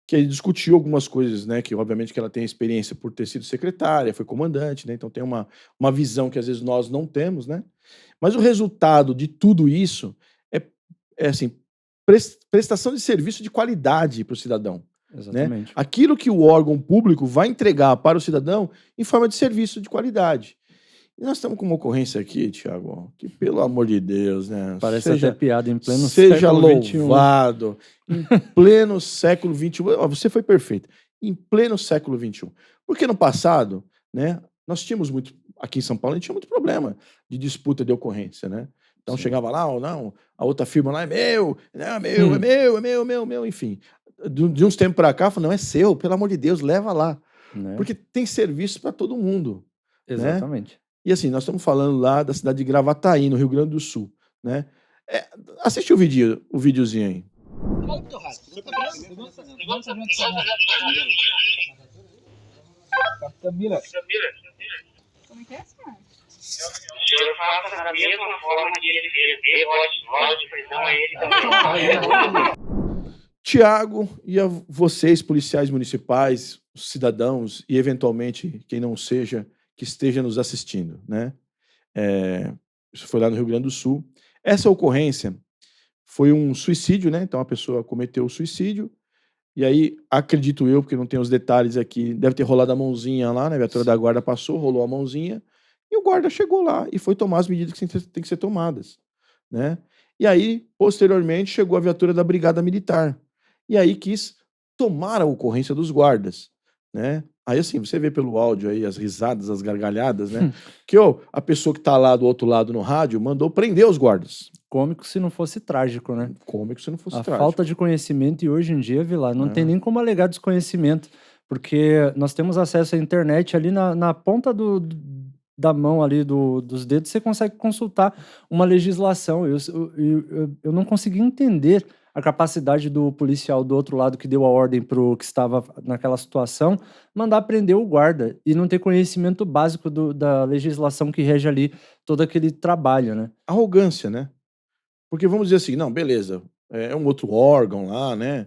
que discutiu algumas coisas, né? Que obviamente que ela tem experiência por ter sido secretária, foi comandante, né? Então tem uma visão que às vezes nós não temos, né? Mas o resultado de tudo isso é assim, prestação de serviço de qualidade para o cidadão. Exatamente. Né? Aquilo que o órgão público vai entregar para o cidadão em forma de serviço de qualidade. E nós estamos com uma ocorrência aqui, Tiago, que pelo amor de Deus, né? Parece até piada em pleno seja louvado, em pleno século XXI. Você foi perfeito. Em pleno século XXI. Porque no passado, né, nós tínhamos muito, aqui em São Paulo, a gente tinha muito problema de disputa de ocorrência, né? Então chegava lá, ou não, a outra firma lá é meu, é meu, enfim. De uns tempos para cá, falou, não, é seu, pelo amor de Deus, leva lá. Né? Porque tem serviço para todo mundo. Exatamente. Né? E assim, nós estamos falando lá da cidade de Gravataí, no Rio Grande do Sul. Né? Assiste o videozinho aí. Camila. Como é que é, senhor? O senhor faça da mesma forma que ele fez, voz de prisão a ele também. Tiago e a vocês, policiais municipais, cidadãos e, eventualmente, quem não seja, que esteja nos assistindo, né? Isso foi lá no Rio Grande do Sul. Essa ocorrência foi um suicídio, né? Então, a pessoa cometeu o suicídio e aí, acredito eu, porque não tem os detalhes aqui, deve ter rolado a mãozinha lá, né? A viatura da guarda passou, rolou a mãozinha e o guarda chegou lá e foi tomar as medidas que têm que ser tomadas, né? E aí, posteriormente, chegou a viatura da Brigada Militar. E aí quis tomar a ocorrência dos guardas, né? Aí assim, você vê pelo áudio aí as risadas, as gargalhadas, né? Que a pessoa que tá lá do outro lado no rádio mandou prender os guardas. Cômico se não fosse trágico, né? Cômico se não fosse trágico. A falta de conhecimento, e hoje em dia, Vilar, não tem nem como alegar desconhecimento, porque nós temos acesso à internet ali na ponta da mão ali, dos dedos, você consegue consultar uma legislação. Eu não consegui entender a capacidade do policial do outro lado que deu a ordem pro que estava naquela situação, mandar prender o guarda e não ter conhecimento básico da legislação que rege ali todo aquele trabalho, né? Arrogância, né? Porque vamos dizer assim, não, beleza, é um outro órgão lá, né?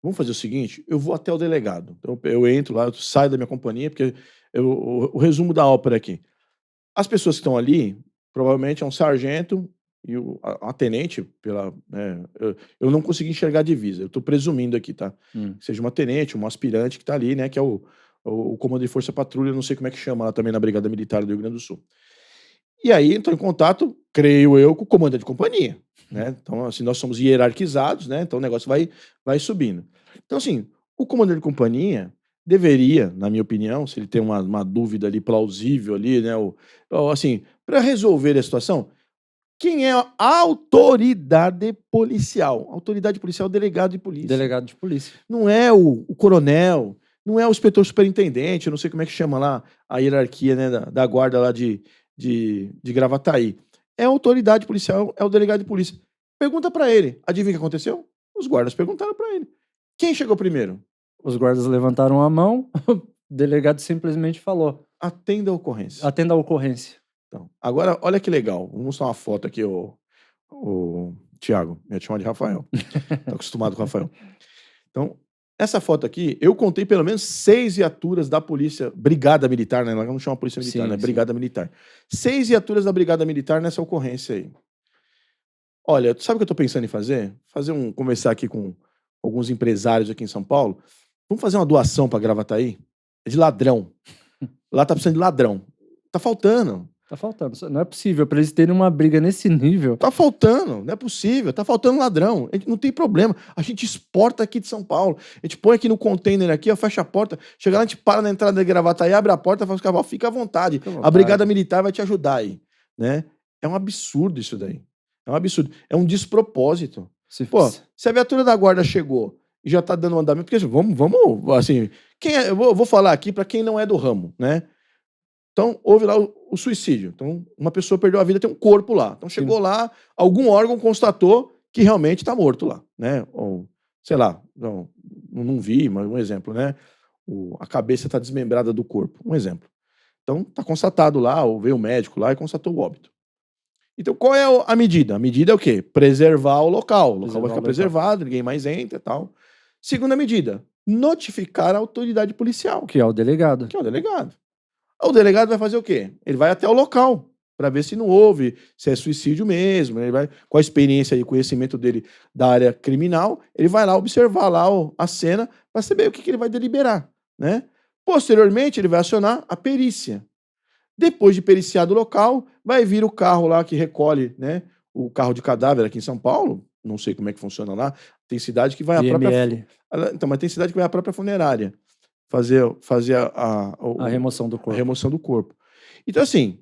Vamos fazer o seguinte, eu vou até o delegado. Então, eu entro lá, eu saio da minha companhia, porque o resumo da ópera aqui. As pessoas que estão ali, provavelmente é um sargento e a tenente, eu não consegui enxergar a divisa, eu estou presumindo aqui, tá? Que seja uma tenente, uma aspirante que está ali, né? Que é o comando de força patrulha, não sei como é que chama lá também na Brigada Militar do Rio Grande do Sul. E aí, estou em contato, creio eu, com o comandante de companhia, né? Então, assim, nós somos hierarquizados, né? Então, o negócio vai subindo. Então, assim, o comandante de companhia deveria, na minha opinião, se ele tem uma dúvida ali plausível ali, né? Assim, para resolver a situação, quem é a autoridade policial? A autoridade policial é o delegado de polícia. Delegado de polícia. Não é o coronel, não é o inspetor superintendente, eu não sei como é que chama lá a hierarquia, né, da guarda lá de Gravataí. É a autoridade policial, é o delegado de polícia. Pergunta pra ele. Adivinha o que aconteceu? Os guardas perguntaram pra ele. Quem chegou primeiro? Os guardas levantaram a mão, o delegado simplesmente falou: atenda a ocorrência. Atenda a ocorrência. Então, agora, olha que legal. Vou mostrar uma foto aqui, o Tiago. Eu ia te chamar de Rafael. Tô acostumado com o Rafael. Então, essa foto aqui, eu contei pelo menos 6 viaturas da polícia, Brigada Militar, né? Ela não chama polícia militar, né? Brigada Militar. 6 viaturas da Brigada Militar nessa ocorrência aí. Olha, sabe o que eu tô pensando em fazer? Conversar aqui com alguns empresários aqui em São Paulo. Vamos fazer uma doação pra Gravataí? É de ladrão. Lá tá precisando de ladrão. Tá faltando. Tá faltando. Não é possível, pra eles terem uma briga nesse nível. Tá faltando, não é possível. Tá faltando ladrão. A gente não tem problema. A gente exporta aqui de São Paulo. A gente põe aqui no container aqui, ó, fecha a porta. Chega lá, a gente para na entrada de Gravataí, abre a porta, faz o cavalo, fica à vontade. A Brigada Militar vai te ajudar aí, né? É um absurdo isso daí. É um absurdo. É um despropósito. Se a viatura da guarda chegou e já tá dando um andamento, porque vamos, assim, eu vou falar aqui para quem não é do ramo, né? Então, houve lá o suicídio. Então, uma pessoa perdeu a vida, tem um corpo lá. Então, chegou lá, algum órgão constatou que realmente está morto lá, né? Ou, sei lá, não vi, mas um exemplo, né? A cabeça está desmembrada do corpo, um exemplo. Então, está constatado lá, ou veio o médico lá e constatou o óbito. Então, qual é a medida? A medida é o quê? Preservar o local. O local vai ficar preservado, ninguém mais entra e tal. Segunda medida, notificar a autoridade policial. Que é o delegado. O delegado vai fazer o quê? Ele vai até o local para ver se não houve, se é suicídio mesmo. Ele vai, com a experiência e conhecimento dele da área criminal, ele vai lá observar lá a cena para saber o que ele vai deliberar, né? Posteriormente, ele vai acionar a perícia. Depois de periciado o local, vai vir o carro lá que recolhe, né? O carro de cadáver aqui em São Paulo. Não sei como é que funciona lá. Tem cidade que vai a própria... Então, mas tem cidade que vai a própria funerária fazer a remoção do corpo. A remoção do corpo. Então, assim,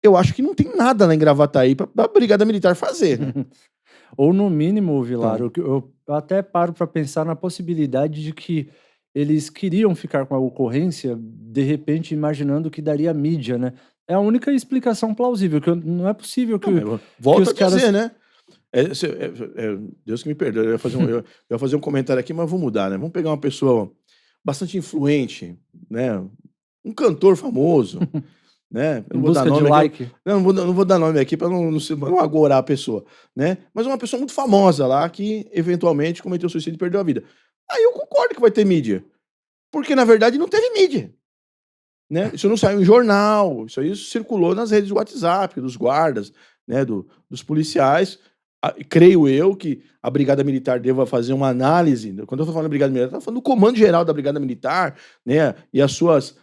eu acho que não tem nada lá em Gravataí para a Brigada Militar fazer, né? Ou no mínimo, Vilar, eu até paro para pensar na possibilidade de que eles queriam ficar com a ocorrência, de repente imaginando que daria mídia, né? É a única explicação plausível, que não é possível que... Volto a dizer, né? Deus que me perdoe, eu ia fazer um comentário aqui, mas vou mudar, né? Vamos pegar uma pessoa bastante influente, né? Um cantor famoso, né? Em busca de like. Não vou dar nome aqui para não agorar a pessoa, né? Mas uma pessoa muito famosa lá que eventualmente cometeu suicídio e perdeu a vida. Aí eu concordo que vai ter mídia, porque na verdade não teve mídia, né? Isso não saiu em jornal, isso aí circulou nas redes do WhatsApp, dos guardas, né? Dos policiais. Creio eu que a Brigada Militar deva fazer uma análise. Quando eu estou falando da Brigada Militar, eu estou falando do Comando Geral da Brigada Militar, né, e as suas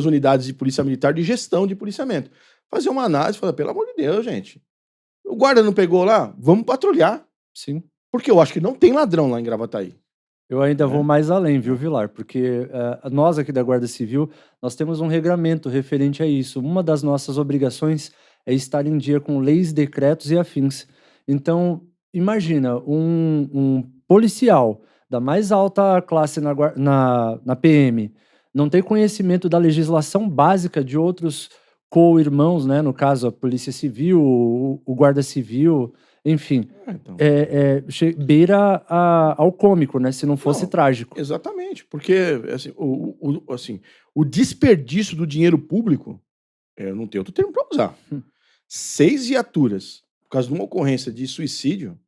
unidades de polícia militar de gestão de policiamento. Fazer uma análise e falar, pelo amor de Deus, gente. O guarda não pegou lá? Vamos patrulhar. Sim. Porque eu acho que não tem ladrão lá em Gravataí. Eu ainda vou mais além, viu, Vilar? Porque nós aqui da Guarda Civil, nós temos um regramento referente a isso. Uma das nossas obrigações é estar em dia com leis, decretos e afins. Então, imagina, um policial da mais alta classe na PM não ter conhecimento da legislação básica de outros co-irmãos, né? No caso, a Polícia Civil, o Guarda Civil, Enfim, Então. beira ao cômico, né? Se não fosse trágico. Exatamente, porque assim, o desperdício do dinheiro público, não tem outro termo para usar. 6 viaturas, por causa de uma ocorrência de suicídio,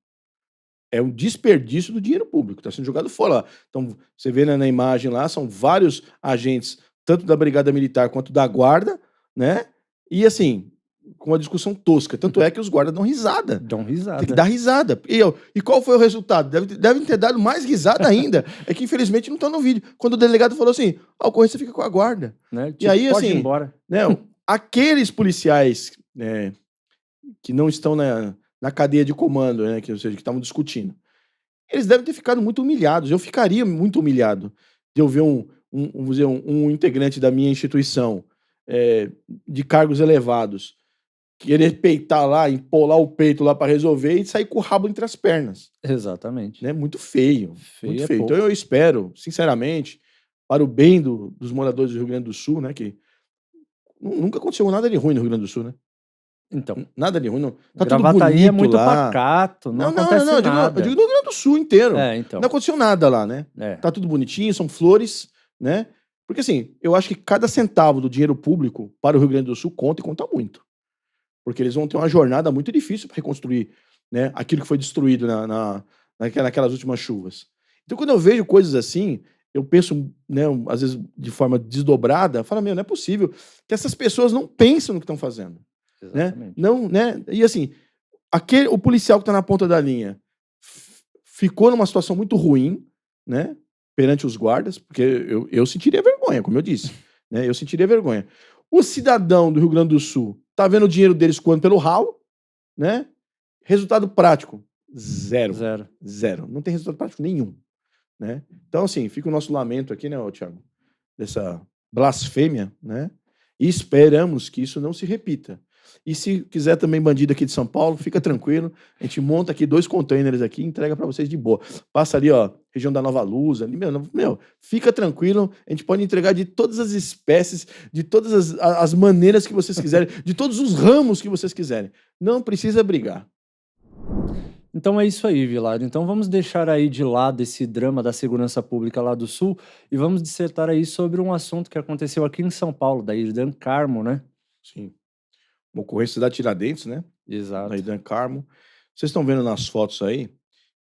é um desperdício do dinheiro público, está sendo jogado fora lá. Então, você vê na imagem lá, são vários agentes, tanto da Brigada Militar quanto da Guarda, né? E assim, com uma discussão tosca. Tanto é que os guardas dão risada. Dão risada. Tem que dar risada. E qual foi o resultado? Devem ter dado mais risada ainda. É que infelizmente não estão no vídeo. Quando o delegado falou assim, a ocorrência fica com a guarda. Né? Tipo, e aí, pode assim, ir embora. Né, aqueles policiais que não estão na cadeia de comando, né, ou seja, que estavam discutindo, eles devem ter ficado muito humilhados. Eu ficaria muito humilhado de eu ver um integrante da minha instituição de cargos elevados querer peitar lá, empolar o peito lá para resolver e sair com o rabo entre as pernas. Exatamente. Né? Muito feio. Feio muito é feio. pouco. Então eu espero, sinceramente, para o bem dos moradores do Rio Grande do Sul, né, que nunca aconteceu nada de ruim no Rio Grande do Sul, né? Então, nada de ruim, não. Tá tudo Gravataí bonito é muito lá. pacato, não acontece nada. Eu digo no Rio Grande do Sul inteiro. Então. Não aconteceu nada lá, né? Tá tudo bonitinho, são flores, né? Porque assim, eu acho que cada centavo do dinheiro público para o Rio Grande do Sul conta e conta muito. Porque eles vão ter uma jornada muito difícil para reconstruir, né, aquilo que foi destruído naquelas últimas chuvas. Então, quando eu vejo coisas assim, eu penso, né, às vezes de forma desdobrada, eu falo, não é possível que essas pessoas não pensam no que estão fazendo. Né? Não, né? E assim, o policial que está na ponta da linha ficou numa situação muito ruim, né, perante os guardas, porque eu sentiria vergonha, como eu disse. Né? Eu sentiria vergonha. O cidadão do Rio Grande do Sul tá vendo o dinheiro deles escoando pelo ralo, né? Resultado prático, zero. Não tem resultado prático nenhum. Né? Então, assim, fica o nosso lamento aqui, né, Thiago? Dessa blasfêmia, né? E esperamos que isso não se repita. E se quiser também bandido aqui de São Paulo, fica tranquilo. A gente monta aqui 2 containers aqui e entrega para vocês de boa. Passa ali, ó, região da Nova Luz, ali, meu, fica tranquilo. A gente pode entregar de todas as espécies, de todas as maneiras que vocês quiserem, de todos os ramos que vocês quiserem. Não precisa brigar. Então é isso aí, Vilar. Então vamos deixar aí de lado esse drama da segurança pública lá do Sul e vamos dissertar aí sobre um assunto que aconteceu aqui em São Paulo, da Irdan Carmo, né? Sim. Uma ocorrência da Tiradentes, né? Exato. Da Irdan Carmo. Vocês estão vendo nas fotos aí,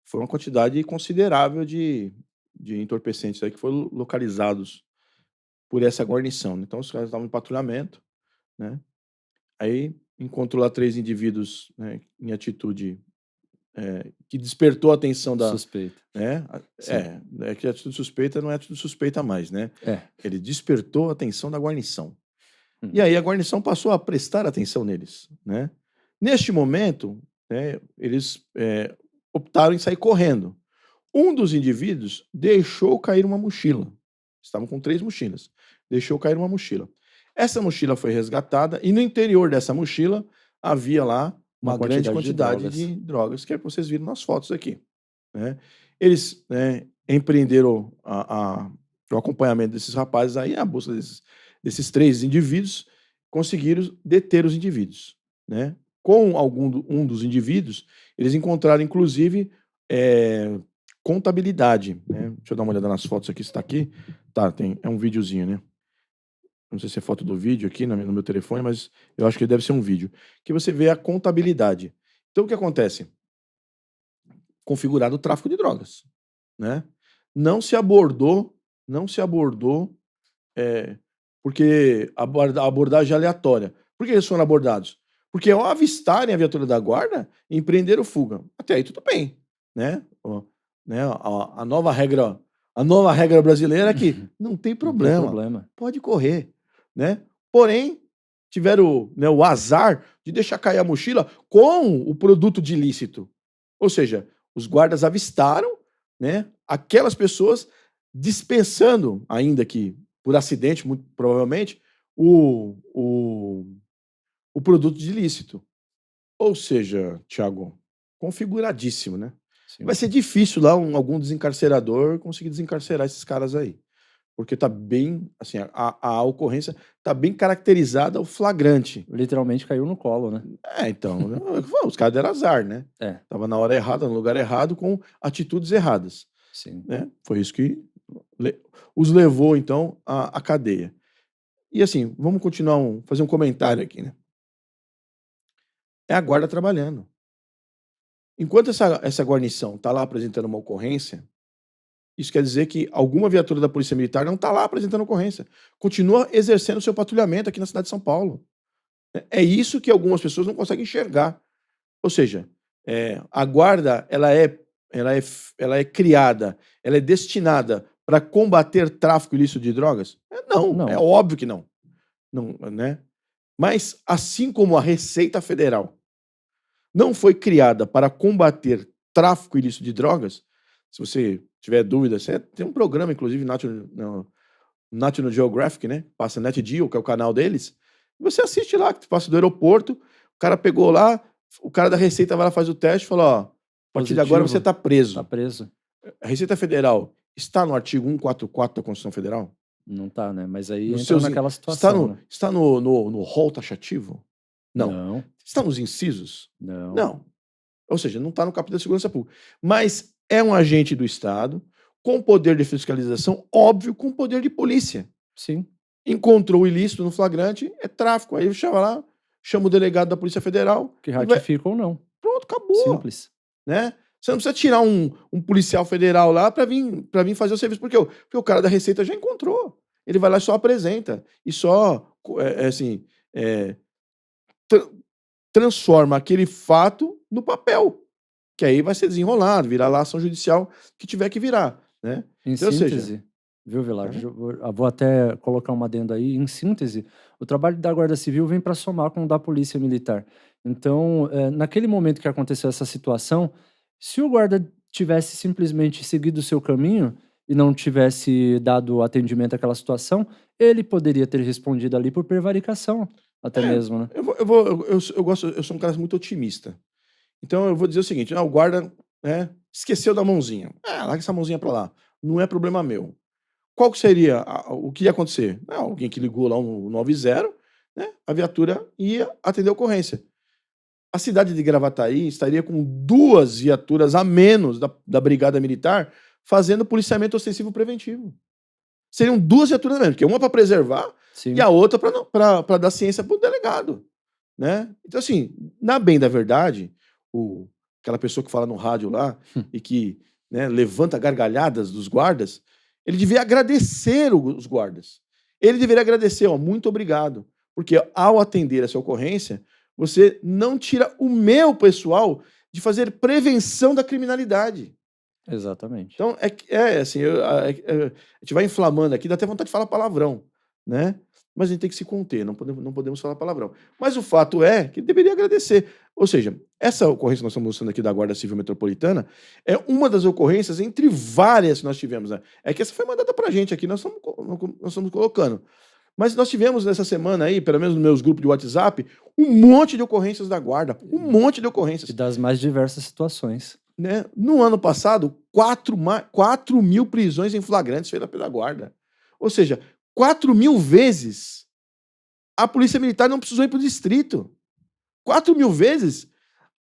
foi uma quantidade considerável de entorpecentes aí que foram localizados por essa guarnição. Então os caras estavam em patrulhamento, né? Aí encontrou lá 3 indivíduos, né, em atitude que despertou a atenção da... Suspeita. Né? Que a atitude suspeita não é atitude suspeita mais, né? Ele despertou a atenção da guarnição. E aí a guarnição passou a prestar atenção neles, né? Neste momento, né, eles optaram em sair correndo. Um dos indivíduos deixou cair uma mochila. Estavam com 3 mochilas. Deixou cair uma mochila. Essa mochila foi resgatada e no interior dessa mochila havia lá uma grande quantidade de drogas, que é o que vocês viram nas fotos aqui. Né? Eles empreenderam o acompanhamento desses rapazes aí, a busca desses 3 indivíduos, conseguiram deter os indivíduos. Né? Com um dos indivíduos, eles encontraram, inclusive, contabilidade. Né? Deixa eu dar uma olhada nas fotos aqui, se está aqui. Tá, é um videozinho, né? Não sei se é foto do vídeo aqui no meu telefone, mas eu acho que deve ser um vídeo. Que você vê a contabilidade. Então, o que acontece? Configurado o tráfico de drogas. Né? Não se abordou, porque a abordagem é aleatória. Por que eles foram abordados? Porque ao avistarem a viatura da guarda, empreenderam fuga. Até aí tudo bem. Né? A nova regra brasileira é que não tem problema. Pode correr. Né? Porém, tiveram, né, o azar de deixar cair a mochila com o produto de ilícito. Ou seja, os guardas avistaram, né, aquelas pessoas dispensando, ainda que por acidente, muito provavelmente, o produto de ilícito. Ou seja, Thiago, configuradíssimo, né? Sim. Vai ser difícil lá algum desencarcerador conseguir desencarcerar esses caras aí. porque tá bem, assim, a ocorrência tá bem caracterizada o flagrante. Literalmente caiu no colo, né? Então, os caras deram azar, né? Tava na hora errada, no lugar errado, com atitudes erradas. Sim. Né? Foi isso que os levou, então, à cadeia. E assim, vamos continuar, fazer um comentário aqui, né? É a guarda trabalhando. Enquanto essa guarnição tá lá apresentando uma ocorrência, isso quer dizer que alguma viatura da Polícia Militar não está lá apresentando ocorrência. Continua exercendo seu patrulhamento aqui na cidade de São Paulo. É isso que algumas pessoas não conseguem enxergar. Ou seja, a guarda ela é criada, ela é destinada para combater tráfico ilícito de drogas? Não, é óbvio que não. Não, né? Mas, assim como a Receita Federal não foi criada para combater tráfico ilícito de drogas, se você tiver dúvida, tem um programa, inclusive, National Geographic, né? Passa NetGeo, que é o canal deles. Você assiste lá, que passa do aeroporto, o cara pegou lá, o cara da Receita vai lá, faz o teste e fala, ó, a partir de agora você tá preso. Tá preso. A Receita Federal está no artigo 144 da Constituição Federal? Não tá, né? Mas aí entra naquela situação. Está no rol taxativo? Não. Está nos incisos? Não. Ou seja, não está no capítulo da segurança pública. Mas é um agente do Estado, com poder de fiscalização, óbvio, com poder de polícia. Sim. Encontrou o ilícito no flagrante, é tráfico. Aí chama o delegado da Polícia Federal. Que ratifica ou não. Pronto, acabou. Simples. Né? Você não precisa tirar um policial federal lá para vir fazer o serviço, porque o cara da Receita já encontrou. Ele vai lá e só apresenta. E só, transforma aquele fato no papel. Que aí vai ser desenrolado, virar lá a ação judicial que tiver que virar. Né? Em síntese, viu, Vilar? Vou até colocar uma adenda aí. Em síntese, o trabalho da Guarda Civil vem para somar com o da Polícia Militar. Então, naquele momento que aconteceu essa situação, se o guarda tivesse simplesmente seguido o seu caminho e não tivesse dado atendimento àquela situação, ele poderia ter respondido ali por prevaricação, até mesmo, né? Eu sou um cara muito otimista. Então eu vou dizer o seguinte, o guarda esqueceu da mãozinha. Larga essa mãozinha pra lá. Não é problema meu. Qual que seria o que ia acontecer? Alguém que ligou lá no 90, né? A viatura ia atender a ocorrência. A cidade de Gravataí estaria com 2 viaturas a menos da Brigada Militar fazendo policiamento ostensivo preventivo. Seriam 2 viaturas a menos, porque uma para preservar e a outra para dar ciência para o delegado. Né? Então, assim, na bem da verdade, aquela pessoa que fala no rádio lá e que levanta gargalhadas dos guardas, ele devia agradecer os guardas. Ele deveria agradecer, muito obrigado, porque ao atender essa ocorrência, você não tira o meu pessoal de fazer prevenção da criminalidade. Exatamente. Então, assim, a gente vai inflamando aqui, dá até vontade de falar palavrão, né? Mas a gente tem que se conter, não podemos falar palavrão. Mas o fato é que deveria agradecer. Ou seja, essa ocorrência que nós estamos mostrando aqui da Guarda Civil Metropolitana é uma das ocorrências entre várias que nós tivemos. Né? É que essa foi mandada pra gente aqui, nós estamos colocando. Mas nós tivemos nessa semana aí, pelo menos nos meus grupos de WhatsApp, um monte de ocorrências da guarda. Um monte de ocorrências. E das mais diversas situações. Né? No ano passado, 4 mil prisões em flagrantes feitas pela guarda. Ou seja, 4 mil vezes a Polícia Militar não precisou ir para o distrito. 4 mil vezes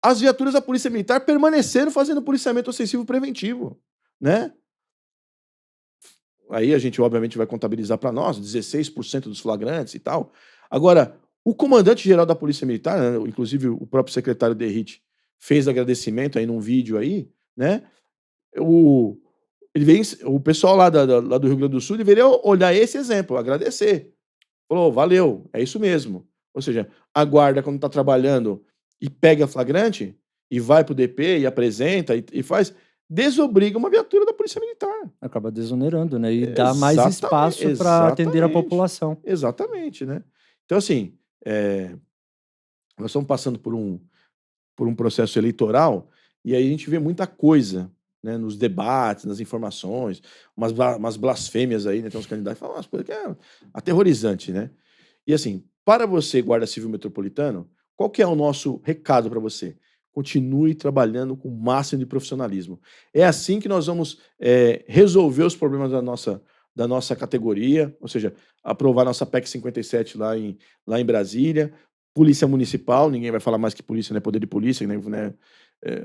as viaturas da Polícia Militar permaneceram fazendo policiamento ostensivo preventivo. Né? Aí a gente, obviamente, vai contabilizar para nós 16% dos flagrantes e tal. Agora, o comandante-geral da Polícia Militar, né, inclusive o próprio secretário Derrite, fez agradecimento aí num vídeo aí, né? O pessoal lá do Rio Grande do Sul deveria olhar esse exemplo, agradecer. Falou, valeu, é isso mesmo. Ou seja, a guarda, quando está trabalhando e pega flagrante, e vai pro DP e apresenta e faz, desobriga uma viatura da Polícia Militar. Acaba desonerando, né? E dá mais espaço para atender a população. Exatamente, né? Então, assim, nós estamos passando por um processo eleitoral e aí a gente vê muita coisa, né, nos debates, nas informações, umas blasfêmias aí, né? Tem uns candidatos que falam umas coisas que é aterrorizante, né? E assim, para você, Guarda Civil Metropolitano, qual que é o nosso recado para você? Continue trabalhando com o máximo de profissionalismo. É assim que nós vamos resolver os problemas da nossa categoria, ou seja, aprovar nossa PEC 57 lá em Brasília, polícia municipal, ninguém vai falar mais que polícia, né? Poder de polícia, né?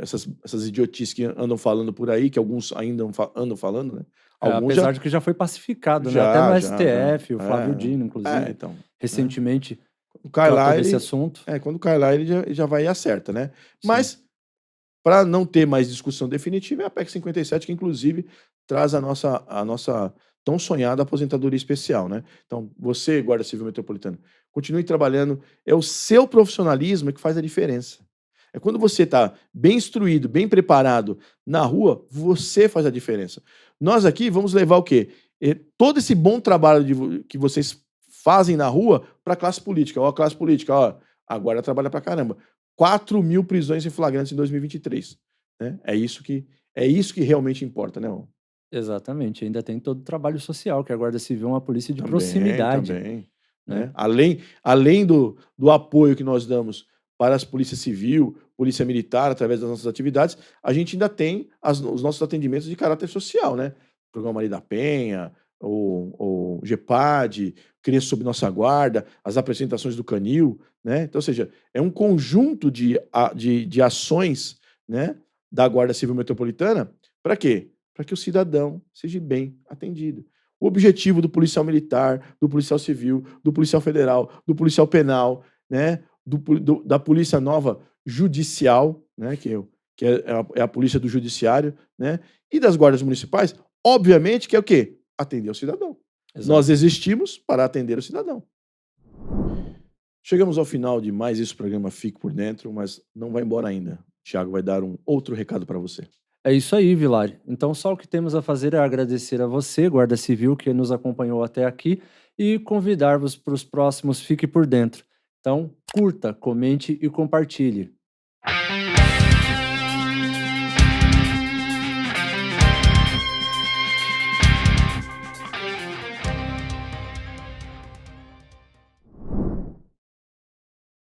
Essas idiotices que andam falando por aí, que alguns ainda andam falando, né? Apesar de que já foi pacificado, né? Até no STF, o Flávio Dino, inclusive, então, recentemente, tratou desse assunto. Quando cai lá, ele já vai e acerta, né? Mas, para não ter mais discussão definitiva, é a PEC 57, que inclusive traz a nossa tão sonhada aposentadoria especial, né? Então, você, Guarda Civil Metropolitana, continue trabalhando, é o seu profissionalismo que faz a diferença. É quando você está bem instruído, bem preparado na rua, você faz a diferença. Nós aqui vamos levar o quê? Todo esse bom trabalho que vocês fazem na rua para a classe política. Ó, a classe política, ó, agora trabalha para caramba. 4.000 prisões em flagrantes em 2023. Né? É isso que realmente importa, né? Exatamente. Ainda tem todo o trabalho social, que a Guarda Civil é uma polícia de proximidade. Também. Né? Além do apoio que nós damos para as polícias civil, polícia militar, através das nossas atividades, a gente ainda tem os nossos atendimentos de caráter social, né? O Programa Maria da Penha, o GEPAD, Criança Sob Nossa Guarda, as apresentações do Canil, né? Então, ou seja, é um conjunto de ações, né, da Guarda Civil Metropolitana, para quê? Para que o cidadão seja bem atendido. O objetivo do policial militar, do policial civil, do policial federal, do policial penal, né, da polícia nova judicial, né, que é a polícia do judiciário, né, e das guardas municipais, obviamente que é o quê? Atender o cidadão. Exato. Nós existimos para atender o cidadão. Chegamos ao final de mais esse programa Fique por Dentro, mas não vai embora ainda. O Thiago vai dar um outro recado para você. É isso aí, Vilari. Então, só o que temos a fazer é agradecer a você, Guarda Civil, que nos acompanhou até aqui, e convidar-vos para os próximos Fique por Dentro. Então, curta, comente e compartilhe.